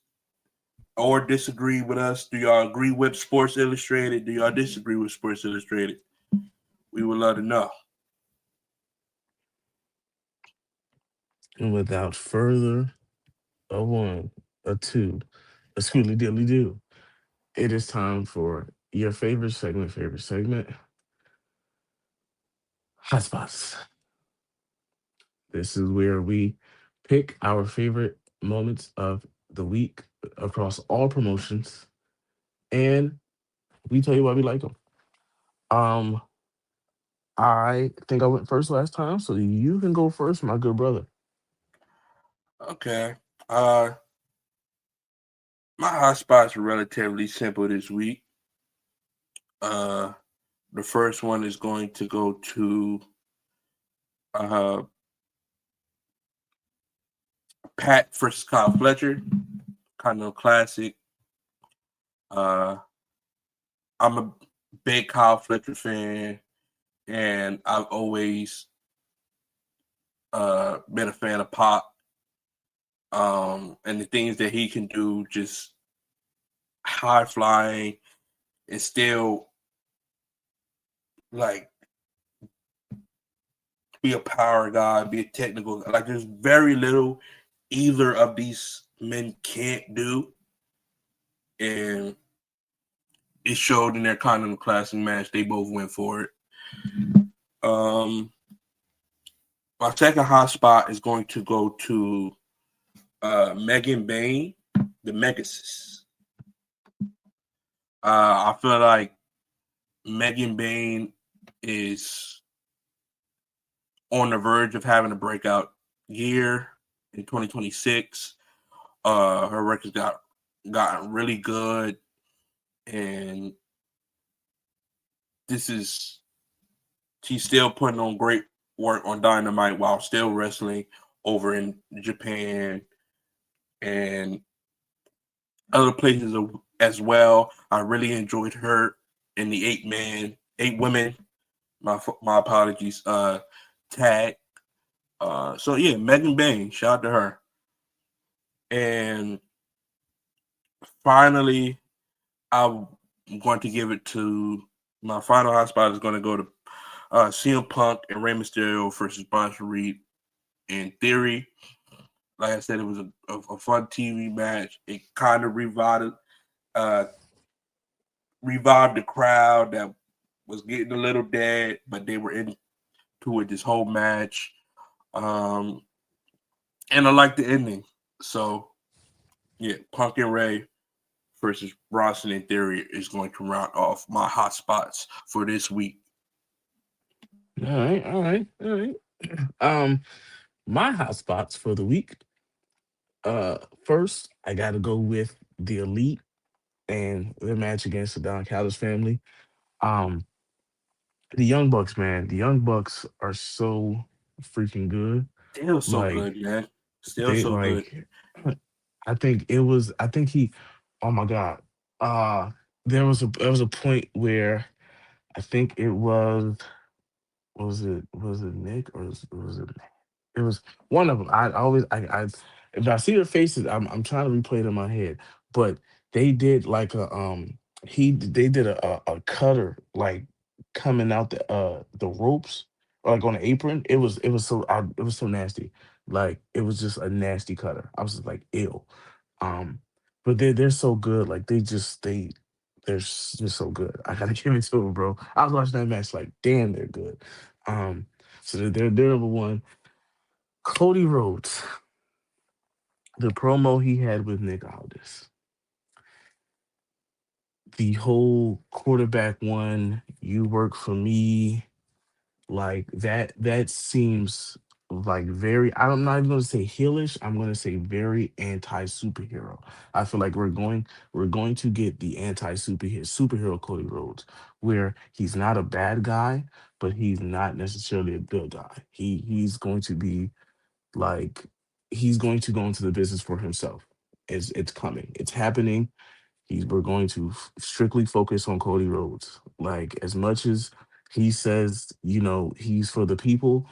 S2: or disagree with us? Do y'all agree with Sports Illustrated? Do y'all disagree with Sports Illustrated? We would love to know.
S1: And without further a one, a two, a scootly dilly do, it is time for your favorite segment, hotspots. This is where we pick our favorite moments of the week across all promotions, and we tell you why we like them. Um, I think I went first last time, so you can go first, my good brother.
S2: Okay. Uh, my hotspots are relatively simple this week. Uh, the first one is going to go to uh Pat versus Kyle Fletcher, kind of classic. Uh, I'm a big Kyle Fletcher fan, and I've always been a fan of Pop. And the things that he can do, just high flying and still like be a power guy, be a technical guy. Like there's very little either of these men can't do, and it showed in their Continental Classic match. They both went for it. Um, my second hot spot is going to go to Megan Bain, the Megasis. I feel like Megan Bain is on the verge of having a breakout year in 2026. Her records gotten really good, and this is she's still putting on great work on Dynamite while still wrestling over in Japan and other places as well. I really enjoyed her in the eight women. My apologies. Tag. So yeah, Megan Bain. Shout out to her. And finally, I'm going to give it to my final hotspot is going to go to CM Punk and Rey Mysterio versus Bronson Reed. In theory, like I said, it was a fun TV match. It kind of uh, revived the crowd that was getting a little dead, but they were into it this whole match. Um, and I like the ending. So yeah, Punk and Ray versus Bronson in theory is going to round off my hot spots for this week.
S1: All right, all right, all right. My hot spots for the week. First, I got to go with the Elite and their match against the Don Callis family. Um, the Young Bucks, man, the Young Bucks are so freaking good.
S2: Still so
S1: Like
S2: good, man. Still
S1: they
S2: so good.
S1: like, I think it was. I think he. Oh my God. There was a point where I think it was. Was it Nick or was it it was one of them. I always I if I see their faces, I'm trying to replay it in my head. But they did like they did a cutter like coming out the ropes or like on the apron. It was so nasty. Like it was just a nasty cutter. I was just like ew. Um, but they're so good. Like they just so good. I gotta give it to them, bro. I was watching that match like, damn, they're good. Um, so they're number one. Cody Rhodes, the promo he had with Nick Aldis, the whole quarterback one, you work for me, like that seems like very, I'm not even gonna say heelish, I'm gonna say very anti-superhero. I feel like we're going to get the anti-superhero Cody Rhodes, where he's not a bad guy, but he's not necessarily a good guy. He's going to be like, he's going to go into the business for himself. It's coming, it's happening. We're going to strictly focus on Cody Rhodes. Like, as much as he says, he's for the people,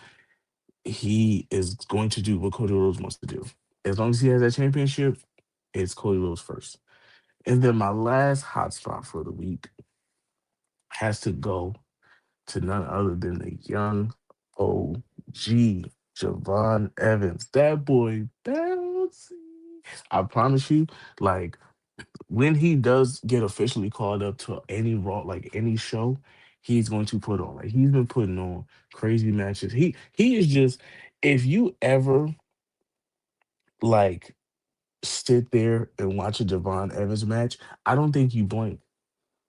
S1: he is going to do what Cody Rhodes wants to do. As long as he has that championship, it's Cody Rhodes first. And then my last hot spot for the week has to go to none other than the young OG Javon Evans. That boy bouncy. I promise you, like, when he does get officially called up to any Raw, like any show, he's going to put on. Like, he's been putting on crazy matches. He is just, if you ever like sit there and watch a Javon Evans match, I don't think you blink.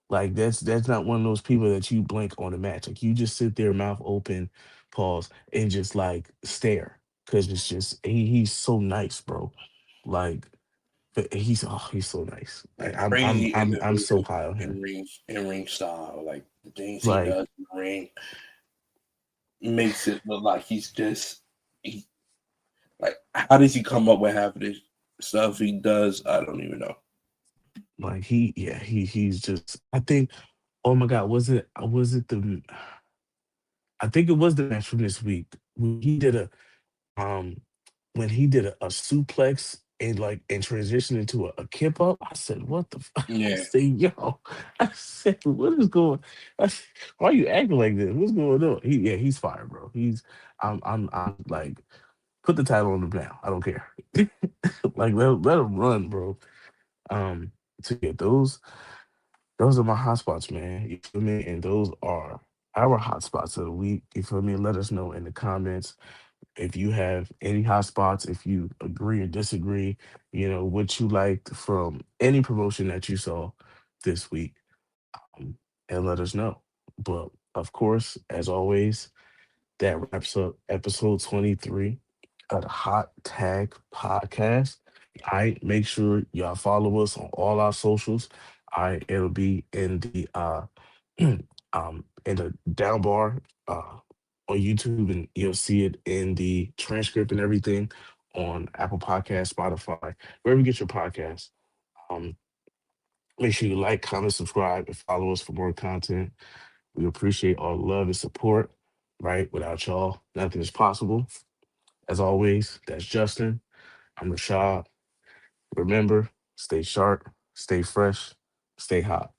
S1: Like, that's not one of those people that you blink on a match. Like, you just sit there, mouth open, pause, and just like stare. Cause it's just he's so nice, bro. Like, he's so nice. Like,
S2: Like
S1: I'm I'm
S2: crazy
S1: I'm I'm so
S2: individual
S1: high on him.
S2: in ring style. Like the things he
S1: Like,
S2: does in the ring makes it look like he's just he like how does he come up with half of this stuff he does? I don't even know.
S1: he's just, I think, oh my God, I think it was the match from this week when he did um a suplex and like and transitioned into a kip up. I said, what the I
S2: Yeah,
S1: said, yo, I said, what is going, I said, why are you acting like this? What's going on? He's fire, bro. I'm like, put the title on him now. I don't care. Like, let him run, bro. So yeah, those are my hot spots, man. You feel me? And those are our hot spots of the week. You feel me? Let us know in the comments if you have any hot spots, if you agree or disagree, what you liked from any promotion that you saw this week, um, and let us know. But of course, as always, that wraps up episode 23 of the Hot Tag Podcast. All right, make sure y'all follow us on all our socials. All right, it'll be in the in the down bar on YouTube, and you'll see it in the transcript and everything on Apple Podcast, Spotify, wherever you get your podcasts. Um, Make sure you like, comment, subscribe, and follow us for more content. We appreciate all the love and support. Right, without y'all, nothing is possible. As always, that's Justin. I'm Rashaad. Remember, stay sharp, stay fresh, stay hot.